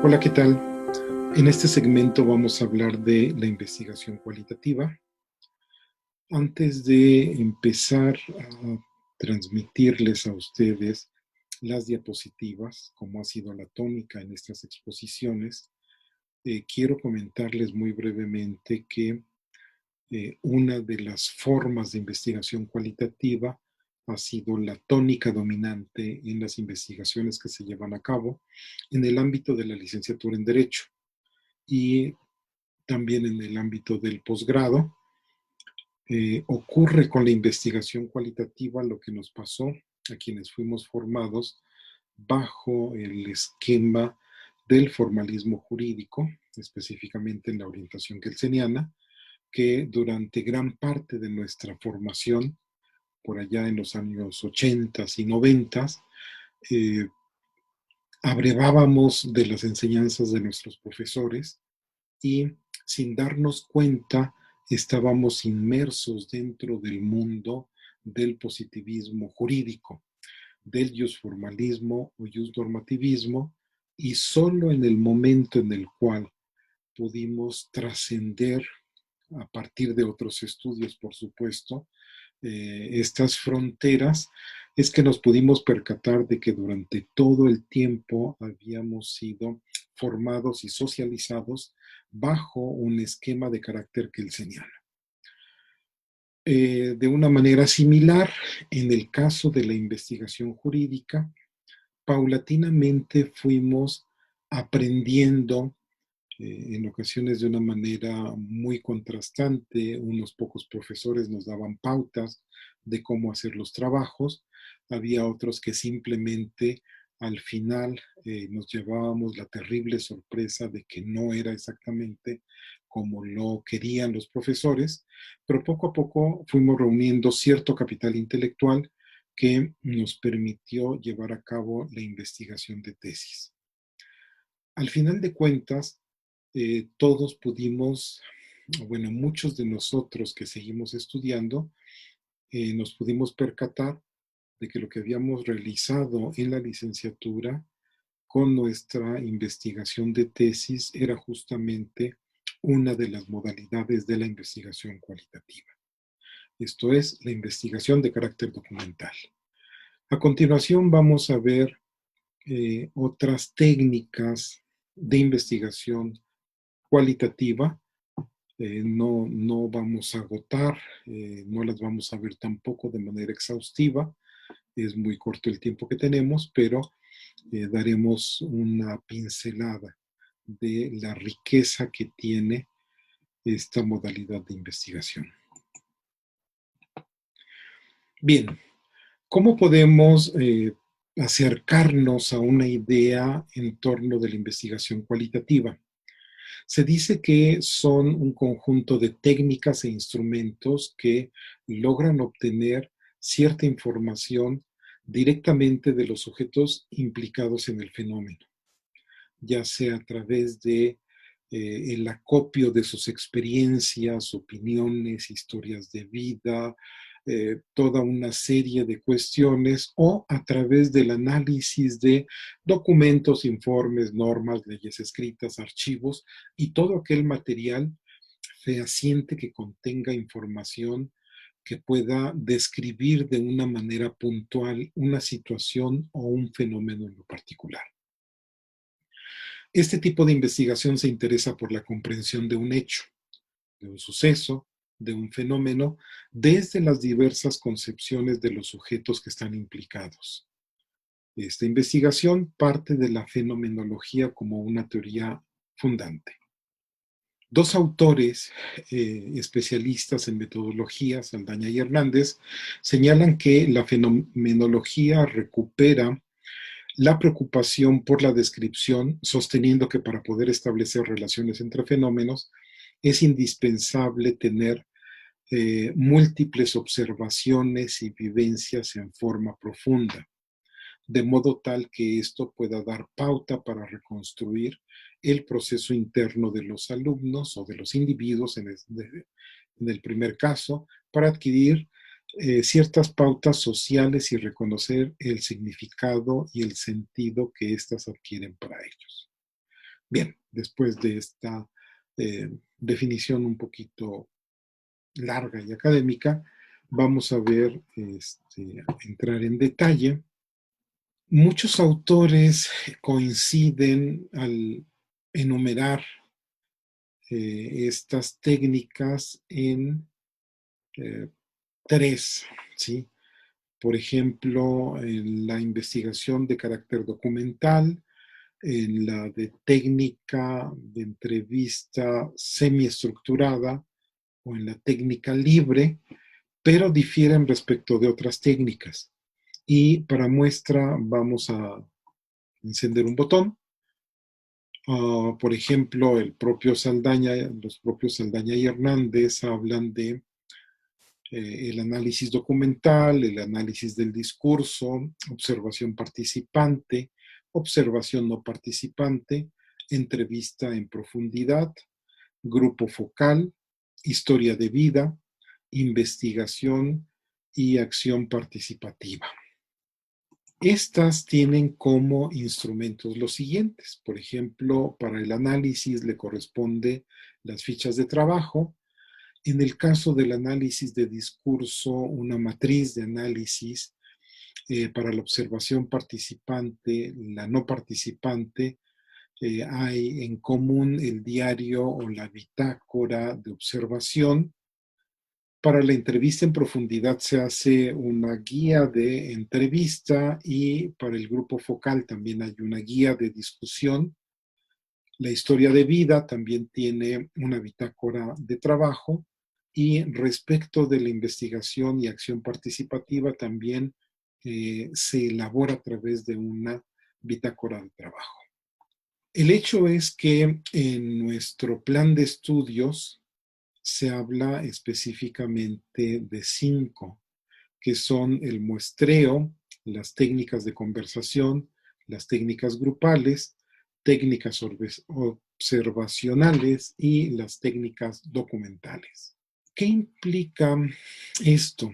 Hola, ¿qué tal? En este segmento vamos a hablar de la investigación cualitativa. Antes de empezar a transmitirles a ustedes las diapositivas, como ha sido la tónica en estas exposiciones, quiero comentarles muy brevemente que una de las formas de investigación cualitativa ha sido la tónica dominante en las investigaciones que se llevan a cabo en el ámbito de la licenciatura en Derecho y también en el ámbito del posgrado. Ocurre con la investigación cualitativa lo que nos pasó a quienes fuimos formados bajo el esquema del formalismo jurídico, específicamente en la orientación kelseniana, que durante gran parte de nuestra formación, por allá en los años 80 y 90, eh, abrevábamos de las enseñanzas de nuestros profesores y sin darnos cuenta estábamos inmersos dentro del mundo del positivismo jurídico, del jusformalismo o justnormativismo, y solo en el momento en el cual pudimos trascender a partir de otros estudios, por supuesto, estas fronteras, es que nos pudimos percatar de que durante todo el tiempo habíamos sido formados y socializados bajo un esquema de carácter kelseniano. De una manera similar, en el caso de la investigación jurídica, paulatinamente fuimos aprendiendo en ocasiones de una manera muy contrastante. Unos pocos profesores nos daban pautas de cómo hacer los trabajos. Había otros que simplemente al final nos llevábamos la terrible sorpresa de que no era exactamente como lo querían los profesores, pero poco a poco fuimos reuniendo cierto capital intelectual que nos permitió llevar a cabo la investigación de tesis. Al final de cuentas, todos pudimos, bueno, muchos de nosotros que seguimos estudiando, nos pudimos percatar de que lo que habíamos realizado en la licenciatura con nuestra investigación de tesis era justamente una de las modalidades de la investigación cualitativa. Esto es, la investigación de carácter documental. A continuación vamos a ver otras técnicas de investigación cualitativa. No vamos a agotar, no las vamos a ver tampoco de manera exhaustiva, es muy corto el tiempo que tenemos, pero daremos una pincelada de la riqueza que tiene esta modalidad de investigación. Bien, ¿cómo podemos acercarnos a una idea en torno de la investigación cualitativa? Se dice que son un conjunto de técnicas e instrumentos que logran obtener cierta información directamente de los sujetos implicados en el fenómeno, ya sea a través de el acopio de sus experiencias, opiniones, historias de vida, toda una serie de cuestiones, o a través del análisis de documentos, informes, normas, leyes escritas, archivos y todo aquel material fehaciente que contenga información que pueda describir de una manera puntual una situación o un fenómeno en lo particular. Este tipo de investigación se interesa por la comprensión de un hecho, de un suceso, de un fenómeno, desde las diversas concepciones de los sujetos que están implicados. Esta investigación parte de la fenomenología como una teoría fundante. Dos autores especialistas en metodología, Saldaña y Hernández, señalan que la fenomenología recupera la preocupación por la descripción, sosteniendo que para poder establecer relaciones entre fenómenos es indispensable tener múltiples observaciones y vivencias en forma profunda, de modo tal que esto pueda dar pauta para reconstruir el proceso interno de los alumnos o de los individuos en el primer caso, para adquirir ciertas pautas sociales y reconocer el significado y el sentido que éstas adquieren para ellos. Bien, después de esta definición un poquito larga y académica, vamos a ver, entrar en detalle. Muchos autores coinciden al enumerar estas técnicas en eh, tres, ¿sí? Por ejemplo, en la investigación de carácter documental, en la de técnica de entrevista semiestructurada o en la técnica libre, pero difieren respecto de otras técnicas. Y para muestra vamos a encender un botón. Por ejemplo, los propios Saldaña y Hernández hablan de el análisis documental, el análisis del discurso, observación participante, observación no participante, entrevista en profundidad, grupo focal, historia de vida, investigación y acción participativa. Estas tienen como instrumentos los siguientes. Por ejemplo, para el análisis le corresponde las fichas de trabajo. En el caso del análisis de discurso, una matriz de análisis. Para la observación participante, la no participante, hay en común el diario o la bitácora de observación. Para la entrevista en profundidad se hace una guía de entrevista y para el grupo focal también hay una guía de discusión. La historia de vida también tiene una bitácora de trabajo y respecto de la investigación y acción participativa también se elabora a través de una bitácora de trabajo. El hecho es que en nuestro plan de estudios se habla específicamente de 5, que son el muestreo, las técnicas de conversación, las técnicas grupales, técnicas observacionales y las técnicas documentales. ¿Qué implica esto?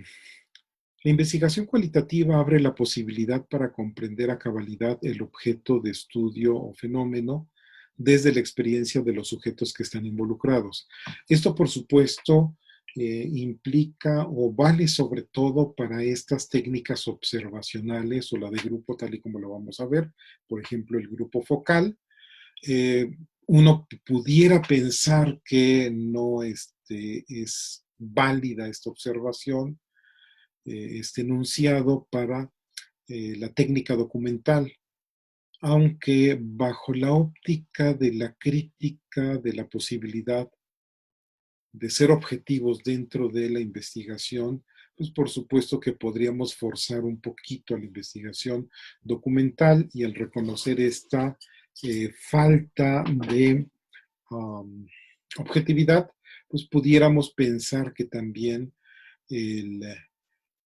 La investigación cualitativa abre la posibilidad para comprender a cabalidad el objeto de estudio o fenómeno desde la experiencia de los sujetos que están involucrados. Esto, por supuesto, implica o vale sobre todo para estas técnicas observacionales o la de grupo, tal y como lo vamos a ver, por ejemplo, el grupo focal. Uno pudiera pensar que no es válida esta observación, este enunciado para la técnica documental, aunque bajo la óptica de la crítica de la posibilidad de ser objetivos dentro de la investigación, pues por supuesto que podríamos forzar un poquito a la investigación documental y al reconocer esta falta de objetividad, pues pudiéramos pensar que también el,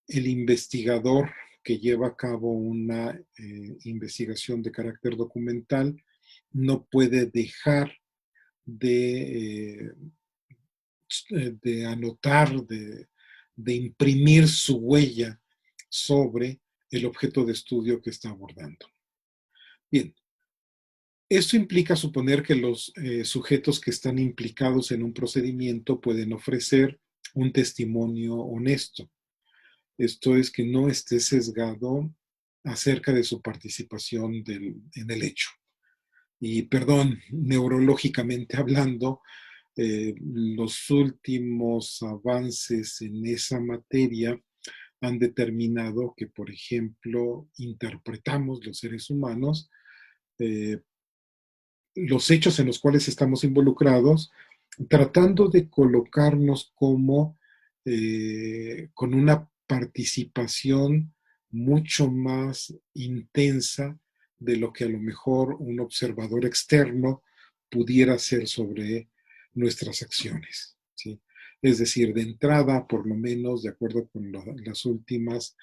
el investigador que lleva a cabo una investigación de carácter documental no puede dejar de, de anotar, de imprimir su huella sobre el objeto de estudio que está abordando. Bien, esto implica suponer que los sujetos que están implicados en un procedimiento pueden ofrecer un testimonio honesto. Esto es que no esté sesgado acerca de su participación en el hecho. Y perdón, neurológicamente hablando, los últimos avances en esa materia han determinado que, por ejemplo, interpretamos los seres humanos los hechos en los cuales estamos involucrados, tratando de colocarnos como con una participación mucho más intensa de lo que a lo mejor un observador externo pudiera hacer sobre nuestras acciones, ¿sí? Es decir, de entrada, por lo menos, de acuerdo con las últimas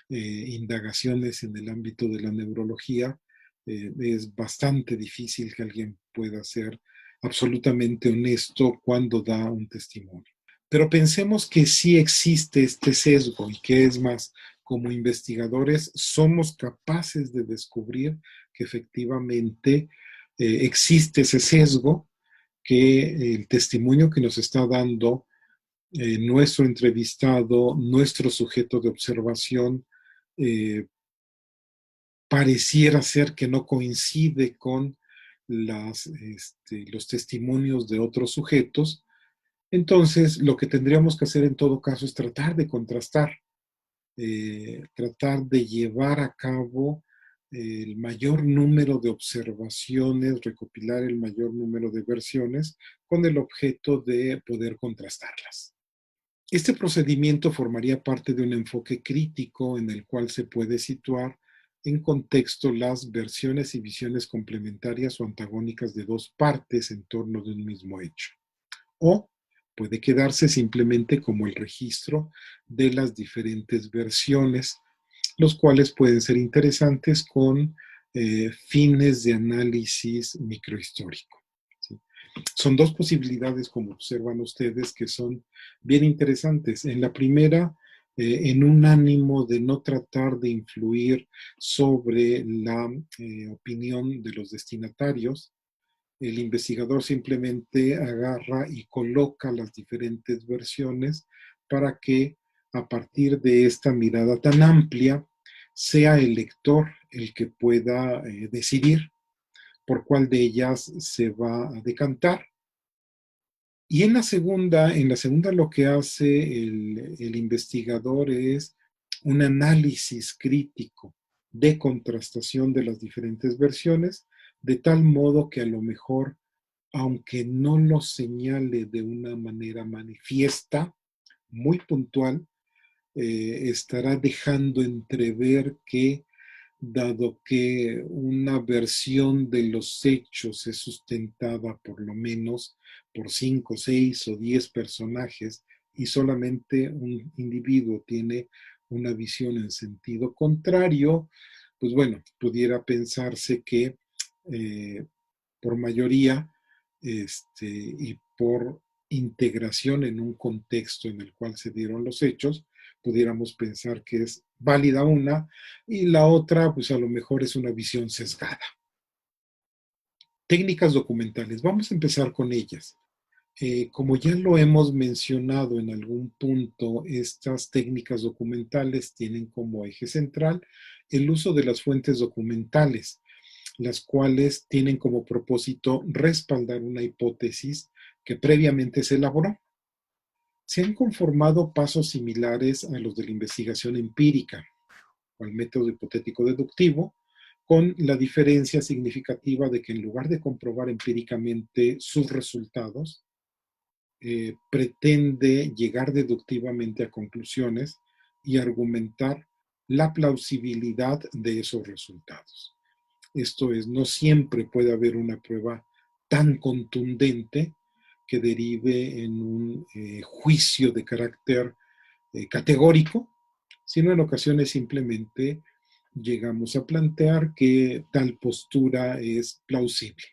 indagaciones en el ámbito de la neurología, es bastante difícil que alguien pueda ser absolutamente honesto cuando da un testimonio. Pero pensemos que sí existe este sesgo y que es más, como investigadores somos capaces de descubrir que efectivamente existe ese sesgo, que el testimonio que nos está dando nuestro entrevistado, nuestro sujeto de observación, eh, pareciera ser que no coincide con los testimonios de otros sujetos. Entonces, lo que tendríamos que hacer en todo caso es tratar de contrastar, tratar de llevar a cabo el mayor número de observaciones, recopilar el mayor número de versiones con el objeto de poder contrastarlas. Este procedimiento formaría parte de un enfoque crítico en el cual se puede situar en contexto las versiones y visiones complementarias o antagónicas de dos partes en torno de un mismo hecho. O puede quedarse simplemente como el registro de las diferentes versiones, los cuales pueden ser interesantes con fines de análisis microhistórico, ¿sí? Son dos posibilidades, como observan ustedes, que son bien interesantes. En la primera, en un ánimo de no tratar de influir sobre la opinión de los destinatarios, el investigador simplemente agarra y coloca las diferentes versiones para que a partir de esta mirada tan amplia sea el lector el que pueda decidir por cuál de ellas se va a decantar. Y en la segunda lo que hace el investigador es un análisis crítico de contrastación de las diferentes versiones, de tal modo que a lo mejor, aunque no lo señale de una manera manifiesta, muy puntual, estará dejando entrever que, dado que una versión de los hechos es sustentada por lo menos por 5, 6 o 10 personajes y solamente un individuo tiene una visión en sentido contrario, pues bueno, pudiera pensarse que eh, por mayoría y por integración en un contexto en el cual se dieron los hechos, pudiéramos pensar que es válida una y la otra, pues a lo mejor es una visión sesgada. Técnicas documentales, vamos a empezar con ellas. Como ya lo hemos mencionado en algún punto, estas técnicas documentales tienen como eje central el uso de las fuentes documentales, las cuales tienen como propósito respaldar una hipótesis que previamente se elaboró. Se han conformado pasos similares a los de la investigación empírica o al método hipotético deductivo, con la diferencia significativa de que en lugar de comprobar empíricamente sus resultados, pretende llegar deductivamente a conclusiones y argumentar la plausibilidad de esos resultados. Esto es, no siempre puede haber una prueba tan contundente que derive en un juicio de carácter categórico, sino en ocasiones simplemente llegamos a plantear que tal postura es plausible.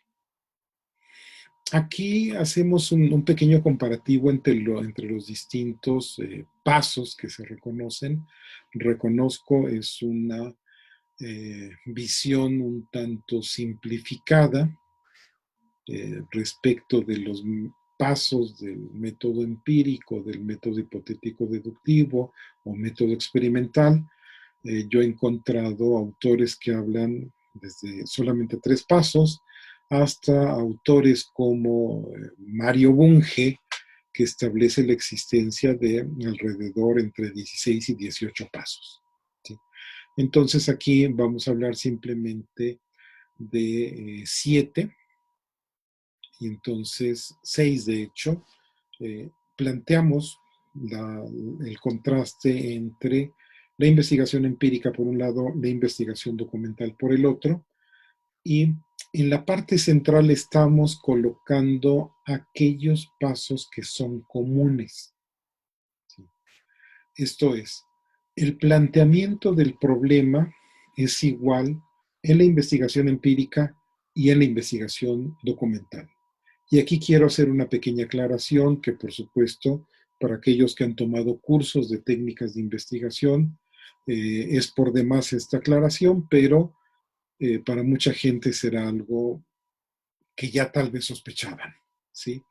Aquí hacemos un pequeño comparativo entre los distintos pasos que se reconocen. Reconozco, es una visión un tanto simplificada respecto de los pasos del método empírico, del método hipotético deductivo o método experimental. Yo he encontrado autores que hablan desde solamente 3 pasos hasta autores como Mario Bunge, que establece la existencia de alrededor entre 16 y 18 pasos, ¿sí? Entonces aquí vamos a hablar simplemente de 7, y entonces 6 de hecho. Planteamos el contraste entre la investigación empírica por un lado, la investigación documental por el otro, Y en la parte central estamos colocando aquellos pasos que son comunes. ¿Sí? Esto es, el planteamiento del problema es igual en la investigación empírica y en la investigación documental. Y aquí quiero hacer una pequeña aclaración que, por supuesto, para aquellos que han tomado cursos de técnicas de investigación, es por demás esta aclaración, pero para mucha gente será algo que ya tal vez sospechaban, ¿sí?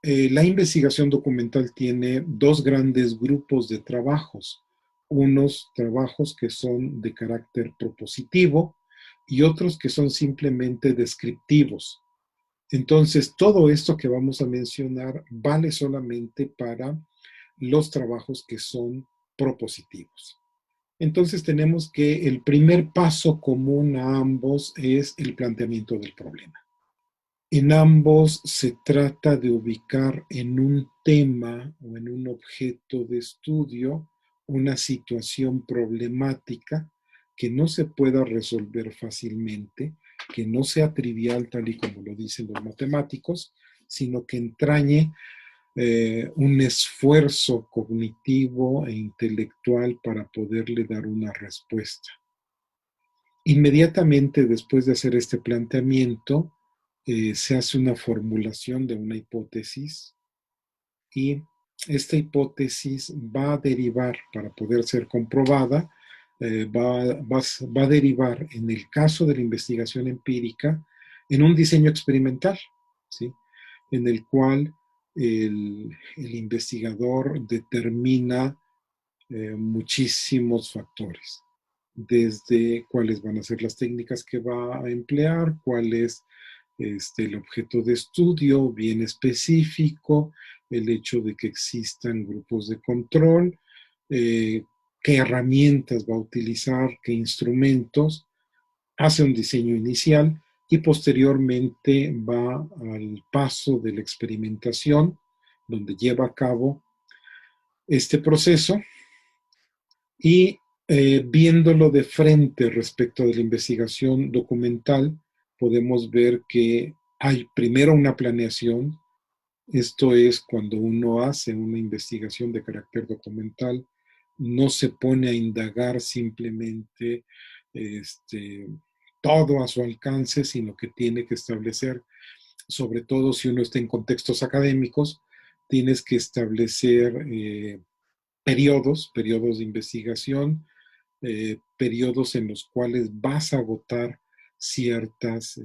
La investigación documental tiene dos grandes grupos de trabajos, unos trabajos que son de carácter propositivo y otros que son simplemente descriptivos. Entonces, todo esto que vamos a mencionar vale solamente para los trabajos que son propositivos. Entonces, tenemos que el primer paso común a ambos es el planteamiento del problema. En ambos se trata de ubicar en un tema o en un objeto de estudio una situación problemática que no se pueda resolver fácilmente, que no sea trivial tal y como lo dicen los matemáticos, sino que entrañe un esfuerzo cognitivo e intelectual para poderle dar una respuesta. Inmediatamente después de hacer este planteamiento, se hace una formulación de una hipótesis y esta hipótesis va a derivar, para poder ser comprobada, va a derivar en el caso de la investigación empírica en un diseño experimental, ¿sí? En el cual el investigador determina muchísimos factores, desde cuáles van a ser las técnicas que va a emplear, cuál es el objeto de estudio bien específico, el hecho de que existan grupos de control, eh, qué herramientas va a utilizar, qué instrumentos, hace un diseño inicial y posteriormente va al paso de la experimentación, donde lleva a cabo este proceso y viéndolo de frente respecto de la investigación documental, podemos ver que hay primero una planeación, esto es cuando uno hace una investigación de carácter documental, no se pone a indagar simplemente este, todo a su alcance, sino que tiene que establecer, sobre todo si uno está en contextos académicos, tienes que establecer periodos de investigación, periodos en los cuales vas a agotar ciertas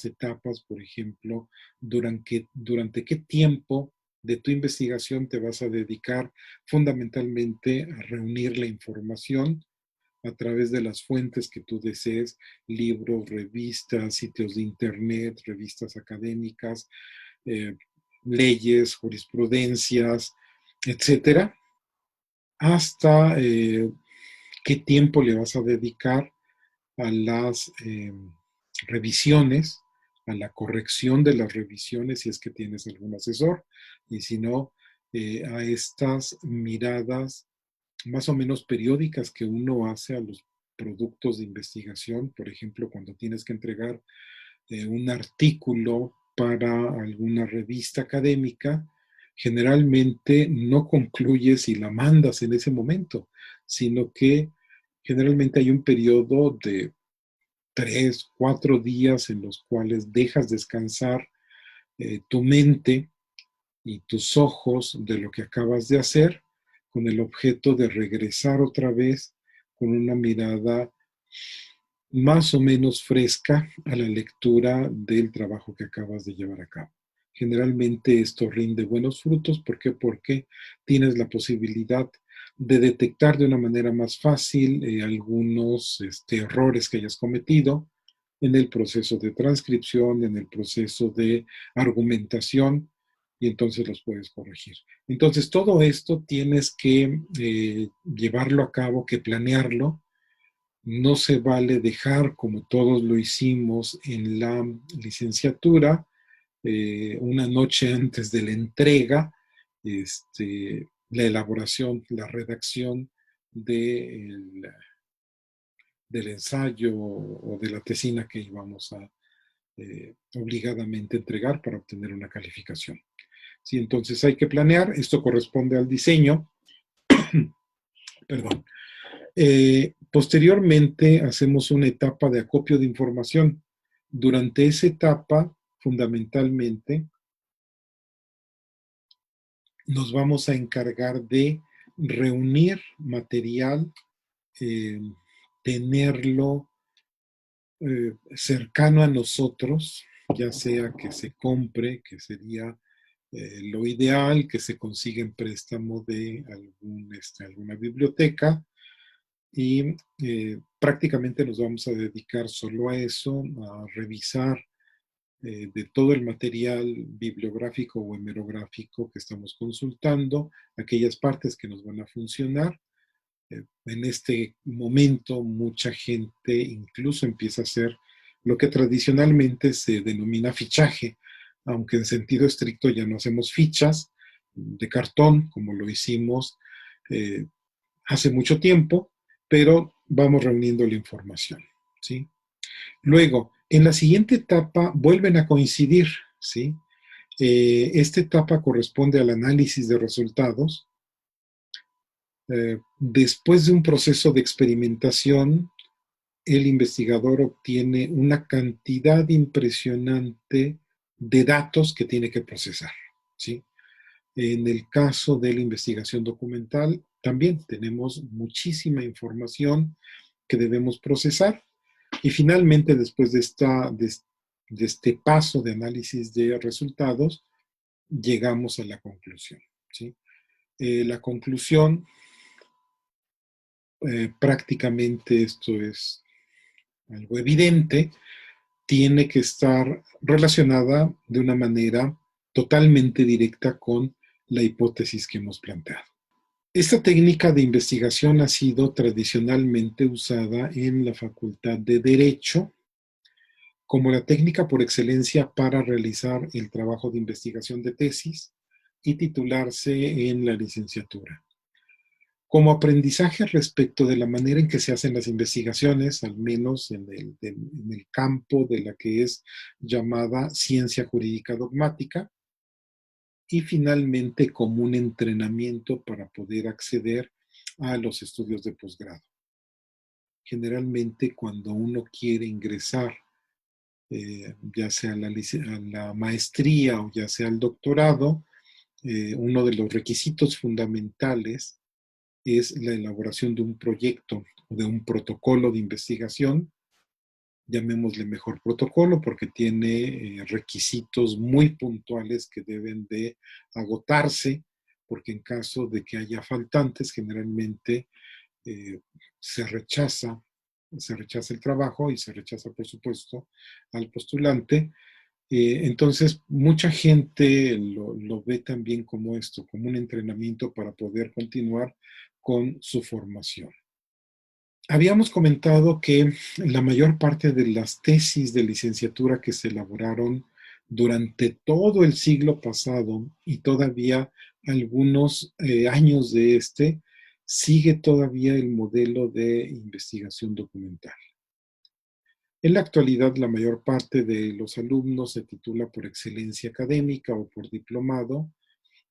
etapas, por ejemplo, durante qué tiempo de tu investigación te vas a dedicar fundamentalmente a reunir la información a través de las fuentes que tú desees, libros, revistas, sitios de internet, revistas académicas, eh, leyes, jurisprudencias, etcétera, hasta qué tiempo le vas a dedicar a las revisiones, a la corrección de las revisiones si es que tienes algún asesor, y si no, a estas miradas más o menos periódicas que uno hace a los productos de investigación, por ejemplo, cuando tienes que entregar un artículo para alguna revista académica, generalmente no concluyes y la mandas en ese momento, sino que generalmente hay un periodo de 3, 4 días en los cuales dejas descansar tu mente y tus ojos de lo que acabas de hacer con el objeto de regresar otra vez con una mirada más o menos fresca a la lectura del trabajo que acabas de llevar a cabo. Generalmente esto rinde buenos frutos. ¿Por qué? Porque tienes la posibilidad de detectar de una manera más fácil algunos errores que hayas cometido en el proceso de transcripción, en el proceso de argumentación, y entonces los puedes corregir. Entonces, todo esto tienes que llevarlo a cabo, que planearlo. No se vale dejar, como todos lo hicimos en la licenciatura, una noche antes de la entrega, la elaboración, la redacción del del ensayo o de la tesina que íbamos a obligadamente entregar para obtener una calificación. Sí, entonces hay que planear, esto corresponde al diseño, perdón. Posteriormente hacemos una etapa de acopio de información. Durante esa etapa, fundamentalmente, nos vamos a encargar de reunir material, eh, tenerlo cercano a nosotros, ya sea que se compre, que sería lo ideal, que se consiga en préstamo de alguna biblioteca, y prácticamente nos vamos a dedicar solo a eso, a revisar de todo el material bibliográfico o hemerográfico que estamos consultando, aquellas partes que nos van a funcionar. En este momento mucha gente incluso empieza a hacer lo que tradicionalmente se denomina fichaje, aunque en sentido estricto ya no hacemos fichas de cartón como lo hicimos eh, hace mucho tiempo, pero vamos reuniendo la información, ¿sí? Luego, en la siguiente etapa vuelven a coincidir, ¿sí? Esta etapa corresponde al análisis de resultados. Después de un proceso de experimentación, el investigador obtiene una cantidad impresionante de datos que tiene que procesar, ¿sí? En el caso de la investigación documental, también tenemos muchísima información que debemos procesar y finalmente, después de este paso de análisis de resultados, llegamos a la conclusión, ¿sí? La conclusión, prácticamente esto es algo evidente, tiene que estar relacionada de una manera totalmente directa con la hipótesis que hemos planteado. Esta técnica de investigación ha sido tradicionalmente usada en la Facultad de Derecho como la técnica por excelencia para realizar el trabajo de investigación de tesis y titularse en la licenciatura. Como aprendizaje respecto de la manera en que se hacen las investigaciones, al menos en el campo de la que es llamada ciencia jurídica dogmática, y finalmente como un entrenamiento para poder acceder a los estudios de posgrado. Generalmente cuando uno quiere ingresar, ya sea a la maestría o ya sea al doctorado, uno de los requisitos fundamentales es la elaboración de un proyecto o de un protocolo de investigación, llamémosle mejor protocolo porque tiene requisitos muy puntuales que deben de agotarse, porque en caso de que haya faltantes, generalmente eh, se rechaza, se rechaza el trabajo y se rechaza, por supuesto, al postulante. Entonces, mucha gente lo ve también como esto, como un entrenamiento para poder continuar con su formación. Habíamos comentado que la mayor parte de las tesis de licenciatura que se elaboraron durante todo el siglo pasado y todavía algunos años de este, sigue todavía el modelo de investigación documental. En la actualidad, la mayor parte de los alumnos se titula por excelencia académica o por diplomado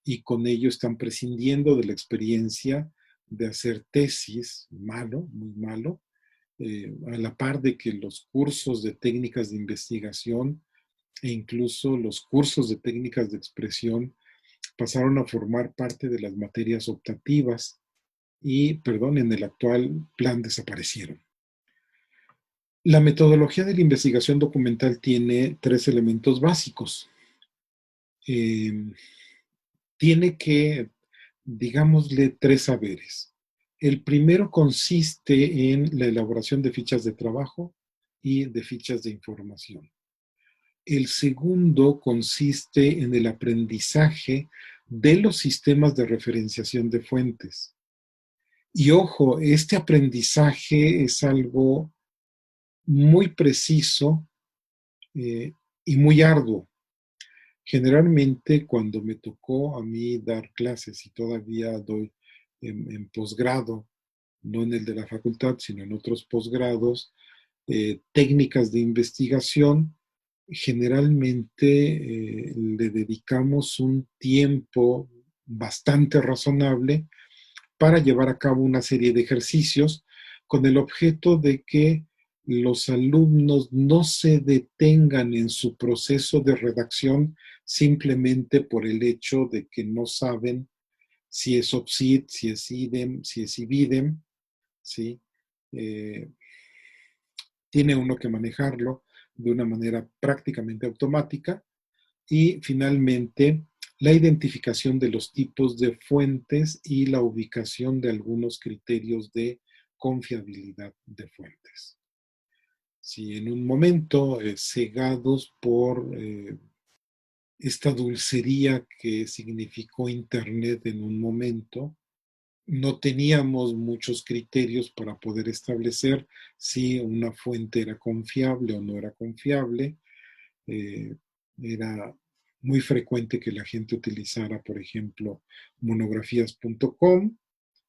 y con ello están prescindiendo de la experiencia de hacer tesis, malo, muy malo, a la par de que los cursos de técnicas de investigación e incluso los cursos de técnicas de expresión pasaron a formar parte de las materias optativas y, perdón, en el actual plan desaparecieron. La metodología de la investigación documental tiene tres elementos básicos. Eh, Tiene que, digámosle, tres saberes. El primero consiste en la elaboración de fichas de trabajo y de fichas de información. El segundo consiste en el aprendizaje de los sistemas de referenciación de fuentes. Y ojo, este aprendizaje es algo muy preciso y muy arduo. Generalmente cuando me tocó a mí dar clases y todavía doy en posgrado no en el de la facultad, sino en otros posgrados, técnicas de investigación, generalmente le dedicamos un tiempo bastante razonable para llevar a cabo una serie de ejercicios con el objeto de que los alumnos no se detengan en su proceso de redacción simplemente por el hecho de que no saben si es OPSID, si es IDEM, si es IBIDEM, ¿sí? Eh, Tiene uno que manejarlo de una manera prácticamente automática. Y finalmente, la identificación de los tipos de fuentes y la ubicación de algunos criterios de confiabilidad de fuentes. Si en un momento, cegados por esta dulcería que significó Internet en un momento, no teníamos muchos criterios para poder establecer si una fuente era confiable o no era confiable. Eh, Era muy frecuente que la gente utilizara, por ejemplo, monografías.com,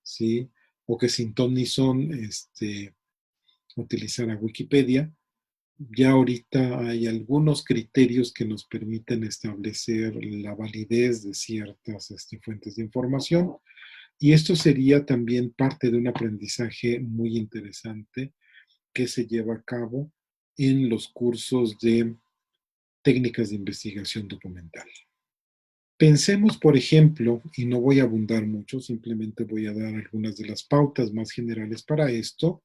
¿sí? O que sin ton ni son utilizara Wikipedia. Ya ahorita hay algunos criterios que nos permiten establecer la validez de ciertas fuentes de información, y esto sería también parte de un aprendizaje muy interesante que se lleva a cabo en los cursos de técnicas de investigación documental. Pensemos, por ejemplo, y no voy a abundar mucho, simplemente voy a dar algunas de las pautas más generales para esto,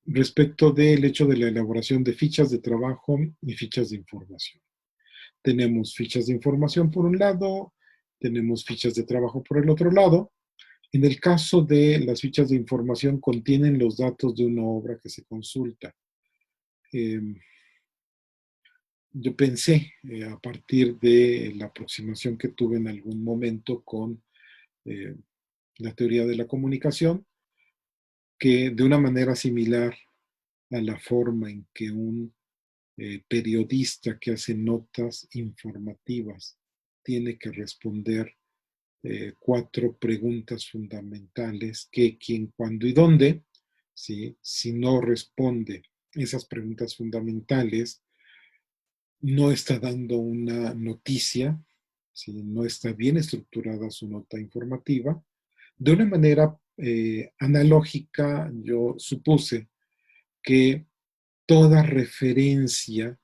respecto del hecho de la elaboración de fichas de trabajo y fichas de información. Tenemos fichas de información por un lado, tenemos fichas de trabajo por el otro lado. En el caso de las fichas de información, contienen los datos de una obra que se consulta. Eh, yo pensé, a partir de la aproximación que tuve en algún momento con eh, la teoría de la comunicación, que de una manera similar a la forma en que un periodista que hace notas informativas tiene que responder cuatro preguntas fundamentales: qué, quién, cuándo y dónde. ¿Sí? Si no responde esas preguntas fundamentales, no está dando una noticia, ¿sí? No está bien estructurada su nota informativa. De una manera analógica, yo supuse que toda referencia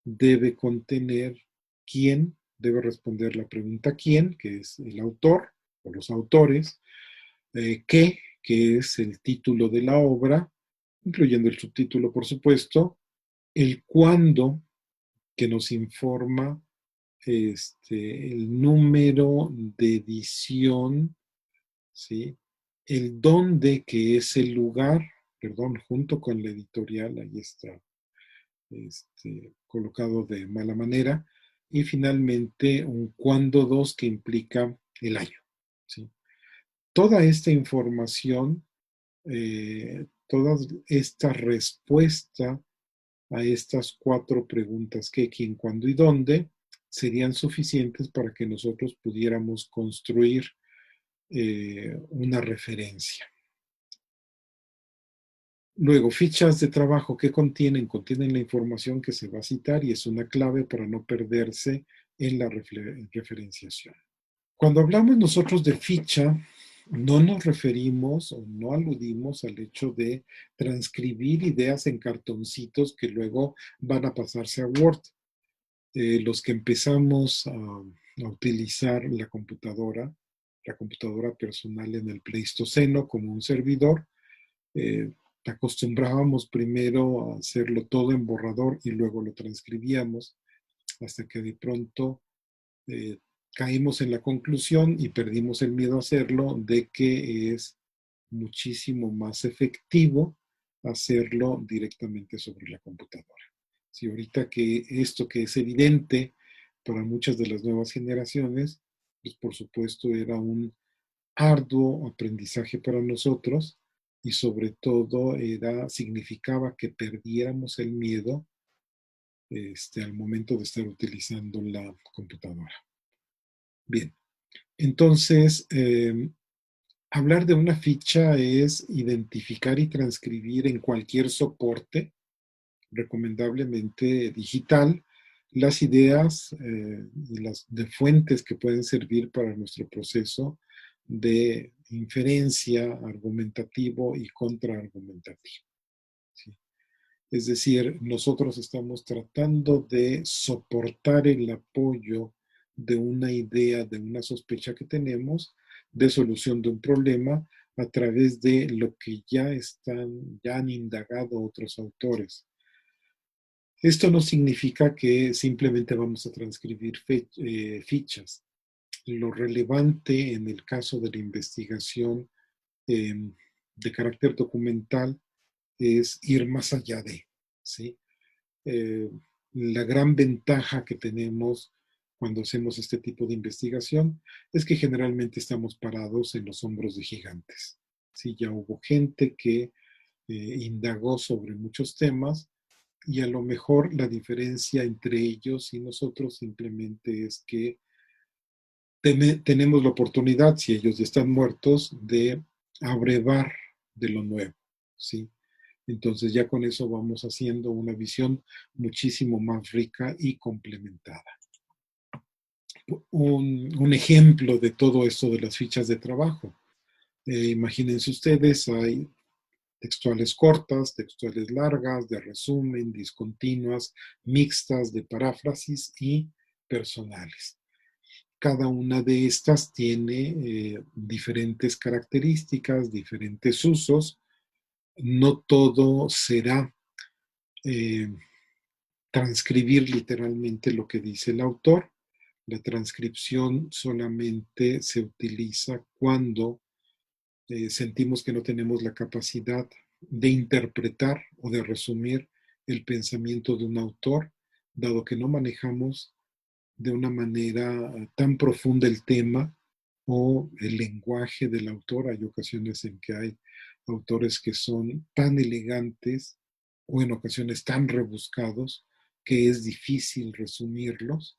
debe contener quién, debe responder la pregunta quién, que es el autor o los autores, qué, que es el título de la obra, incluyendo el subtítulo, por supuesto, el cuándo, que nos informa el número de edición, ¿sí? El dónde, que es el lugar, perdón, junto con la editorial, ahí está colocado de mala manera, y finalmente un cuándo dos, que implica el año, ¿sí? Toda esta información, toda esta respuesta a estas cuatro preguntas: qué, quién, cuándo y dónde, serían suficientes para que nosotros pudiéramos construir una referencia. Luego, fichas de trabajo, ¿qué contienen? Contienen la información que se va a citar y es una clave para no perderse en la referenciación. Cuando hablamos nosotros de ficha, no nos referimos o no aludimos al hecho de transcribir ideas en cartoncitos que luego van a pasarse a Word. Los que empezamos a utilizar la computadora personal en el Pleistoceno como un servidor, eh, acostumbrábamos primero a hacerlo todo en borrador y luego lo transcribíamos, hasta que de pronto eh, caímos en la conclusión y perdimos el miedo a hacerlo, de que es muchísimo más efectivo hacerlo directamente sobre la computadora. Si ahorita que esto que es evidente para muchas de las nuevas generaciones, pues por supuesto era un arduo aprendizaje para nosotros, y sobre todo significaba que perdiéramos el miedo al momento de estar utilizando la computadora. Bien, entonces Hablar de una ficha es identificar y transcribir en cualquier soporte, recomendablemente digital, las ideas y las de fuentes que pueden servir para nuestro proceso de inferencia, argumentativo y contraargumentativo. ¿Sí? Es decir, nosotros estamos tratando de soportar el apoyo de una idea, de una sospecha que tenemos, de solución de un problema a través de lo que ya han indagado otros autores. Esto no significa que simplemente vamos a transcribir fichas. Lo relevante en el caso de la investigación eh, de carácter documental es ir más allá de, ¿sí? Eh, la gran ventaja que tenemos cuando hacemos este tipo de investigación es que generalmente estamos parados en los hombros de gigantes. Sí, ya hubo gente que indagó sobre muchos temas y a lo mejor la diferencia entre ellos y nosotros simplemente es que tenemos la oportunidad, si ellos ya están muertos, de abrevar de lo nuevo, ¿sí? Entonces ya con eso vamos haciendo una visión muchísimo más rica y complementada. Un ejemplo de todo esto de las fichas de trabajo. Imagínense ustedes, hay textuales cortas, textuales largas, de resumen, discontinuas, mixtas, de paráfrasis y personales. Cada una de estas tiene diferentes características, diferentes usos. No todo será eh, transcribir literalmente lo que dice el autor. La transcripción solamente se utiliza cuando sentimos que no tenemos la capacidad de interpretar o de resumir el pensamiento de un autor, dado que no manejamos de una manera tan profunda el tema o el lenguaje del autor. Hay ocasiones en que hay autores que son tan elegantes o en ocasiones tan rebuscados que es difícil resumirlos.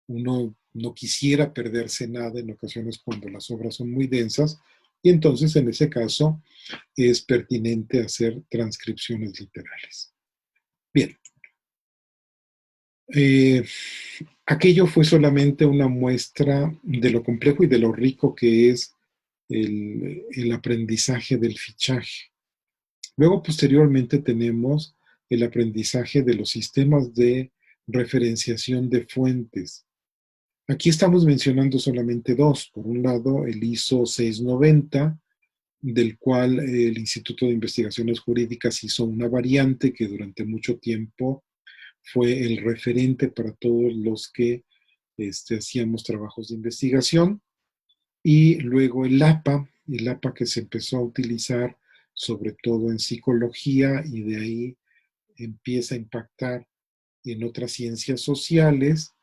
Uno no quisiera perderse nada en ocasiones cuando las obras son muy densas y entonces en ese caso es pertinente hacer transcripciones literales. Bien, eh, aquello fue solamente una muestra de lo complejo y de lo rico que es el aprendizaje del fichaje. Luego, posteriormente, tenemos el aprendizaje de los sistemas de referenciación de fuentes. Aquí estamos mencionando solamente dos. Por un lado, el ISO 690, del cual el Instituto de Investigaciones Jurídicas hizo una variante que durante mucho tiempo fue el referente para todos los que hacíamos trabajos de investigación. Y luego el APA que se empezó a utilizar sobre todo en psicología y de ahí empieza a impactar en otras ciencias sociales,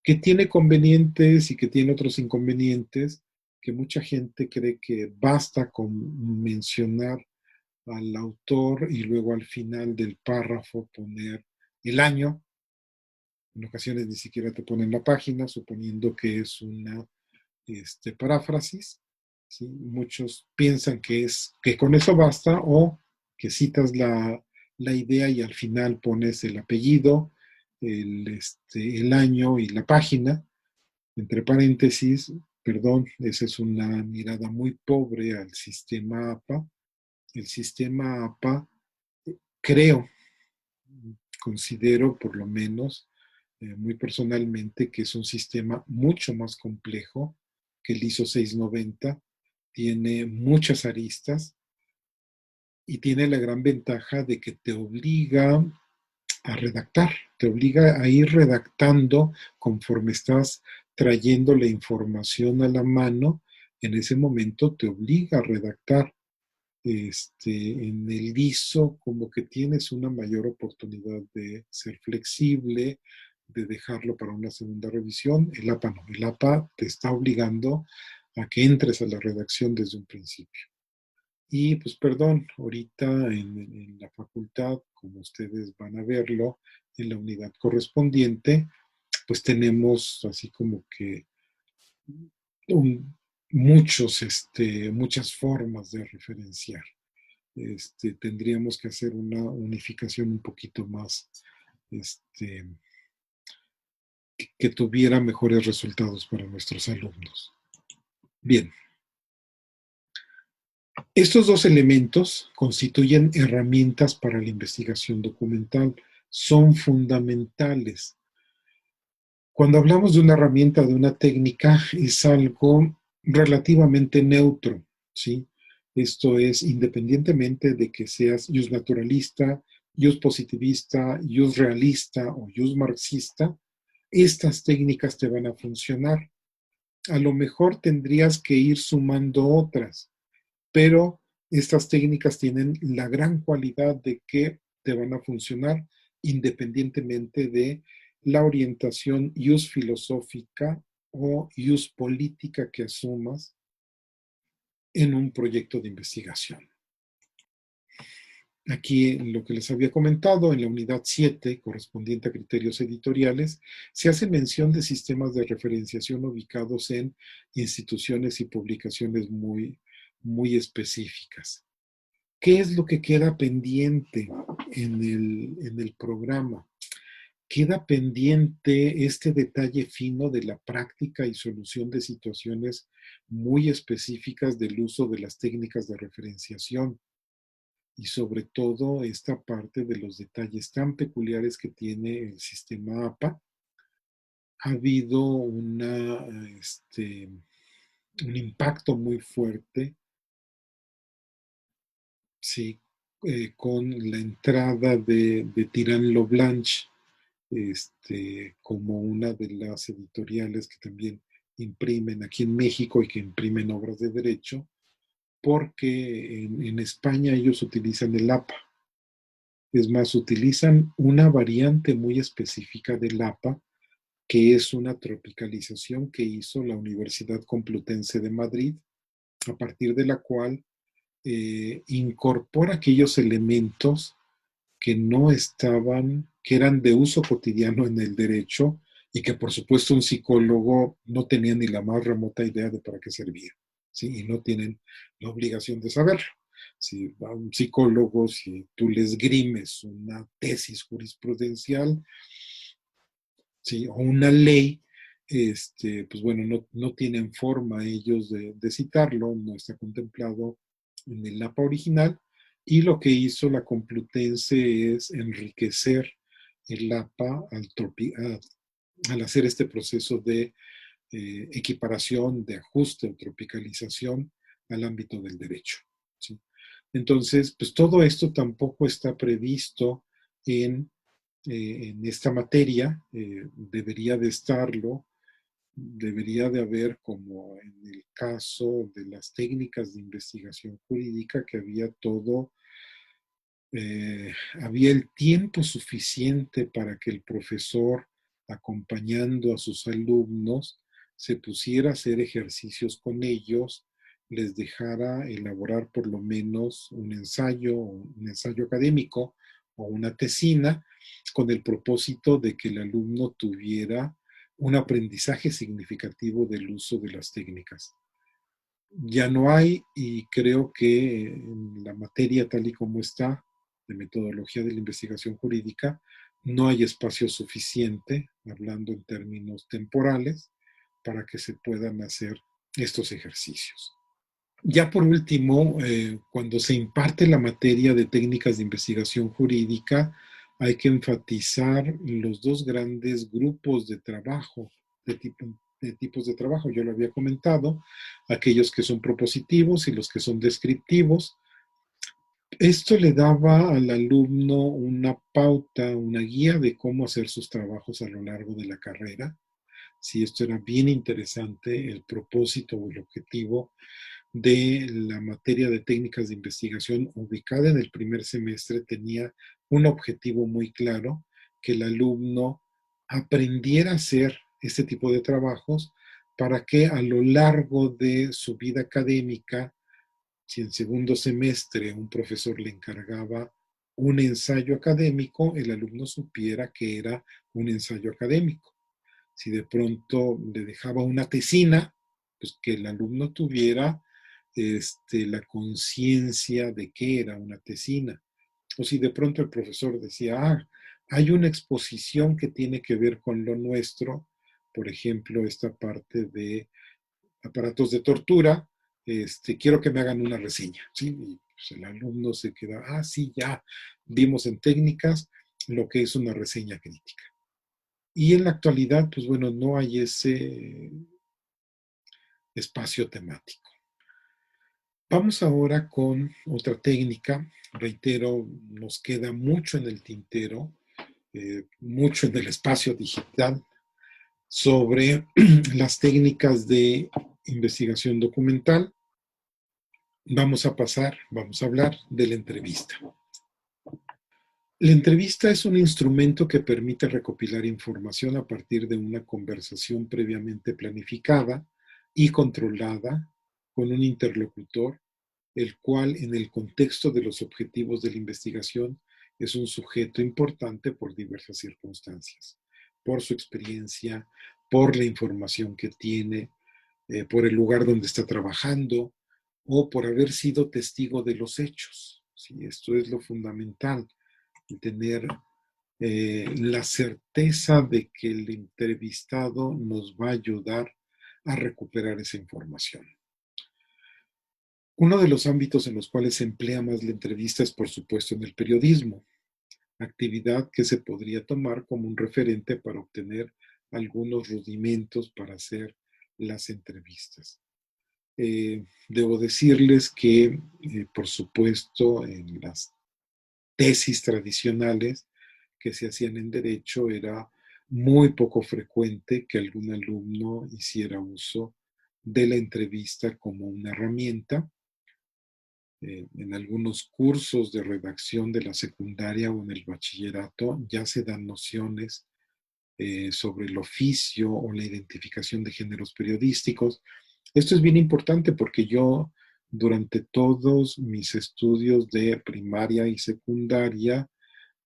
que tiene convenientes y que tiene otros inconvenientes, que mucha gente cree que basta con mencionar al autor y luego al final del párrafo poner el año. En ocasiones ni siquiera te ponen la página, suponiendo que es una paráfrasis. ¿Sí? Muchos piensan que con eso basta o que citas la idea y al final pones el apellido, el año y la página, entre paréntesis. Perdón, esa es una mirada muy pobre al sistema APA. El sistema APA, creo, considero por lo menos muy personalmente que es un sistema mucho más complejo que el ISO 690, tiene muchas aristas y tiene la gran ventaja de que te obliga a redactar, te obliga a ir redactando conforme estás trayendo la información a la mano. En ese momento te obliga a redactar. En el ISO como que tienes una mayor oportunidad de ser flexible, de dejarlo para una segunda revisión. El APA no, el APA te está obligando a que entres a la redacción desde un principio. Y pues perdón, ahorita en la facultad, como ustedes van a verlo, en la unidad correspondiente, pues tenemos así como que un, muchas formas de referenciar. Tendríamos que hacer una unificación un poquito más, este, que tuviera mejores resultados para nuestros alumnos. Bien, estos dos elementos constituyen herramientas para la investigación documental. Son fundamentales. Cuando hablamos de una herramienta, de una técnica, es algo relativamente neutro, ¿sí? Esto es, independientemente de que seas jus naturalista, jus positivista, jus realista o jus marxista, estas técnicas te van a funcionar. A lo mejor tendrías que ir sumando otras, pero estas técnicas tienen la gran cualidad de que te van a funcionar independientemente de la orientación ius filosófica o ius política que asumas en un proyecto de investigación. Aquí, lo que les había comentado, en la unidad 7, correspondiente a criterios editoriales, se hace mención de sistemas de referenciación ubicados en instituciones y publicaciones muy específicas. ¿Qué es lo que queda pendiente en el programa? Queda pendiente este detalle fino de la práctica y solución de situaciones muy específicas del uso de las técnicas de referenciación y sobre todo esta parte de los detalles tan peculiares que tiene el sistema APA. Ha habido un impacto muy fuerte, sí, con la entrada de Tirán Loblanche como una de las editoriales que también imprimen aquí en México y que imprimen obras de derecho, porque en España ellos utilizan el APA. Es más, utilizan una variante muy específica del APA, que es una tropicalización que hizo la Universidad Complutense de Madrid, a partir de la cual incorpora aquellos elementos que no estaban, que eran de uso cotidiano en el derecho y que por supuesto un psicólogo no tenía ni la más remota idea de para qué servía, ¿sí? Y no tienen la obligación de saberlo. Si a un psicólogo, si tú les grimes una tesis jurisprudencial, ¿sí? O una ley, pues bueno, no tienen forma ellos de citarlo, no está contemplado en el APA original, y lo que hizo la Complutense es enriquecer el APA al hacer este proceso de equiparación, de ajuste o tropicalización al ámbito del derecho, ¿sí? Entonces, pues todo esto tampoco está previsto en esta materia, debería de estarlo, debería de haber, como en el caso de las técnicas de investigación jurídica, que había había el tiempo suficiente para que el profesor, acompañando a sus alumnos, se pusiera a hacer ejercicios con ellos, les dejara elaborar por lo menos un ensayo académico o una tesina, con el propósito de que el alumno tuviera un aprendizaje significativo del uso de las técnicas. Ya no hay, y creo que en la materia tal y como está, de metodología de la investigación jurídica, no hay espacio suficiente, hablando en términos temporales, para que se puedan hacer estos ejercicios. Ya por último, cuando se imparte la materia de técnicas de investigación jurídica, hay que enfatizar los dos grandes grupos de trabajo, de tipos de trabajo. Yo lo había comentado, aquellos que son propositivos y los que son descriptivos. Esto le daba al alumno una pauta, una guía de cómo hacer sus trabajos a lo largo de la carrera. Si esto era bien interesante, el propósito o el objetivo de la materia de técnicas de investigación ubicada en el primer semestre tenía un objetivo muy claro, que el alumno aprendiera a hacer este tipo de trabajos para que a lo largo de su vida académica, si en segundo semestre un profesor le encargaba un ensayo académico, el alumno supiera que era un ensayo académico. Si de pronto le dejaba una tesina, pues que el alumno tuviera la conciencia de que era una tesina. O si de pronto el profesor decía, hay una exposición que tiene que ver con lo nuestro, por ejemplo, esta parte de aparatos de tortura, quiero que me hagan una reseña, ¿sí? Y pues el alumno se queda, sí, ya vimos en técnicas lo que es una reseña crítica. Y en la actualidad, pues bueno, no hay ese espacio temático. Vamos ahora con otra técnica. Reitero, nos queda mucho en el tintero, mucho en el espacio digital sobre las técnicas de investigación documental. Vamos a hablar de la entrevista. La entrevista es un instrumento que permite recopilar información a partir de una conversación previamente planificada y controlada con un interlocutor, el cual en el contexto de los objetivos de la investigación es un sujeto importante por diversas circunstancias, por su experiencia, por la información que tiene, por el lugar donde está trabajando o por haber sido testigo de los hechos. ¿Sí? Esto es lo fundamental, tener la certeza de que el entrevistado nos va a ayudar a recuperar esa información. Uno de los ámbitos en los cuales se emplea más la entrevista es, por supuesto, en el periodismo, actividad que se podría tomar como un referente para obtener algunos rudimentos para hacer las entrevistas. Debo decirles que, por supuesto, en las tesis tradicionales que se hacían en derecho era muy poco frecuente que algún alumno hiciera uso de la entrevista como una herramienta. En algunos cursos de redacción de la secundaria o en el bachillerato ya se dan nociones sobre el oficio o la identificación de géneros periodísticos. Esto es bien importante porque yo durante todos mis estudios de primaria y secundaria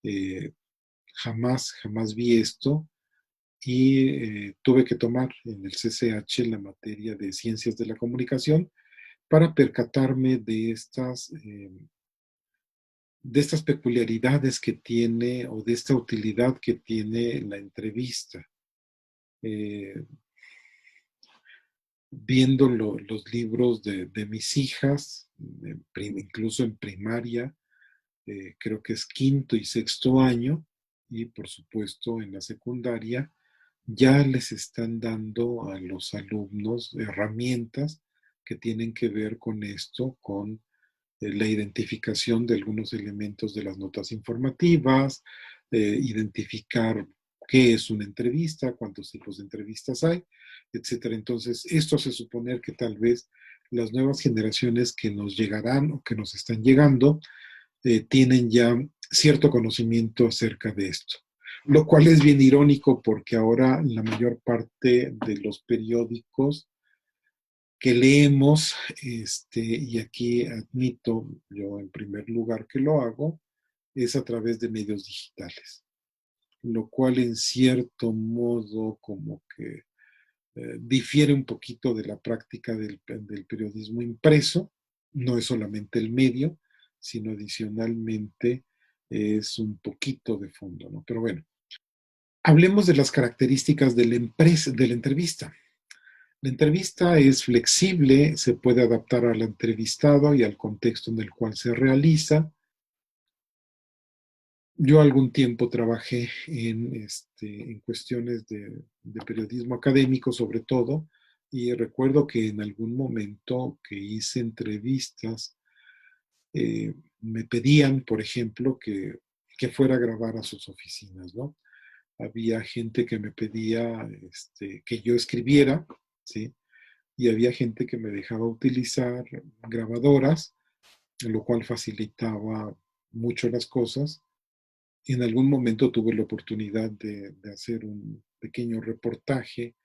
eh, jamás vi esto y tuve que tomar en el CCH la materia de ciencias de la comunicación para percatarme de estas peculiaridades que tiene o de esta utilidad que tiene la entrevista. Eh, Viendo los libros de mis hijas, incluso en primaria, creo que es quinto y sexto año, y por supuesto en la secundaria, ya les están dando a los alumnos herramientas que tienen que ver con esto, con la identificación de algunos elementos de las notas informativas, identificar qué es una entrevista, cuántos tipos de entrevistas hay, etcétera. Entonces, esto hace suponer que tal vez las nuevas generaciones que nos llegarán o que nos están llegando tienen ya cierto conocimiento acerca de esto. Lo cual es bien irónico porque ahora la mayor parte de los periódicos que leemos, y aquí admito yo en primer lugar que lo hago, es a través de medios digitales, lo cual en cierto modo como que difiere un poquito de la práctica del periodismo impreso, no es solamente el medio, sino adicionalmente es un poquito de fondo, ¿no? Pero bueno, hablemos de las características de la entrevista. La entrevista es flexible, se puede adaptar al entrevistado y al contexto en el cual se realiza. Yo algún tiempo trabajé en cuestiones de periodismo académico sobre todo, y recuerdo que en algún momento que hice entrevistas, me pedían, por ejemplo, que fuera a grabar a sus oficinas, ¿no? Había gente que me pedía que yo escribiera, ¿sí? Y había gente que me dejaba utilizar grabadoras, lo cual facilitaba mucho las cosas. En algún momento tuve la oportunidad de hacer un pequeño reportaje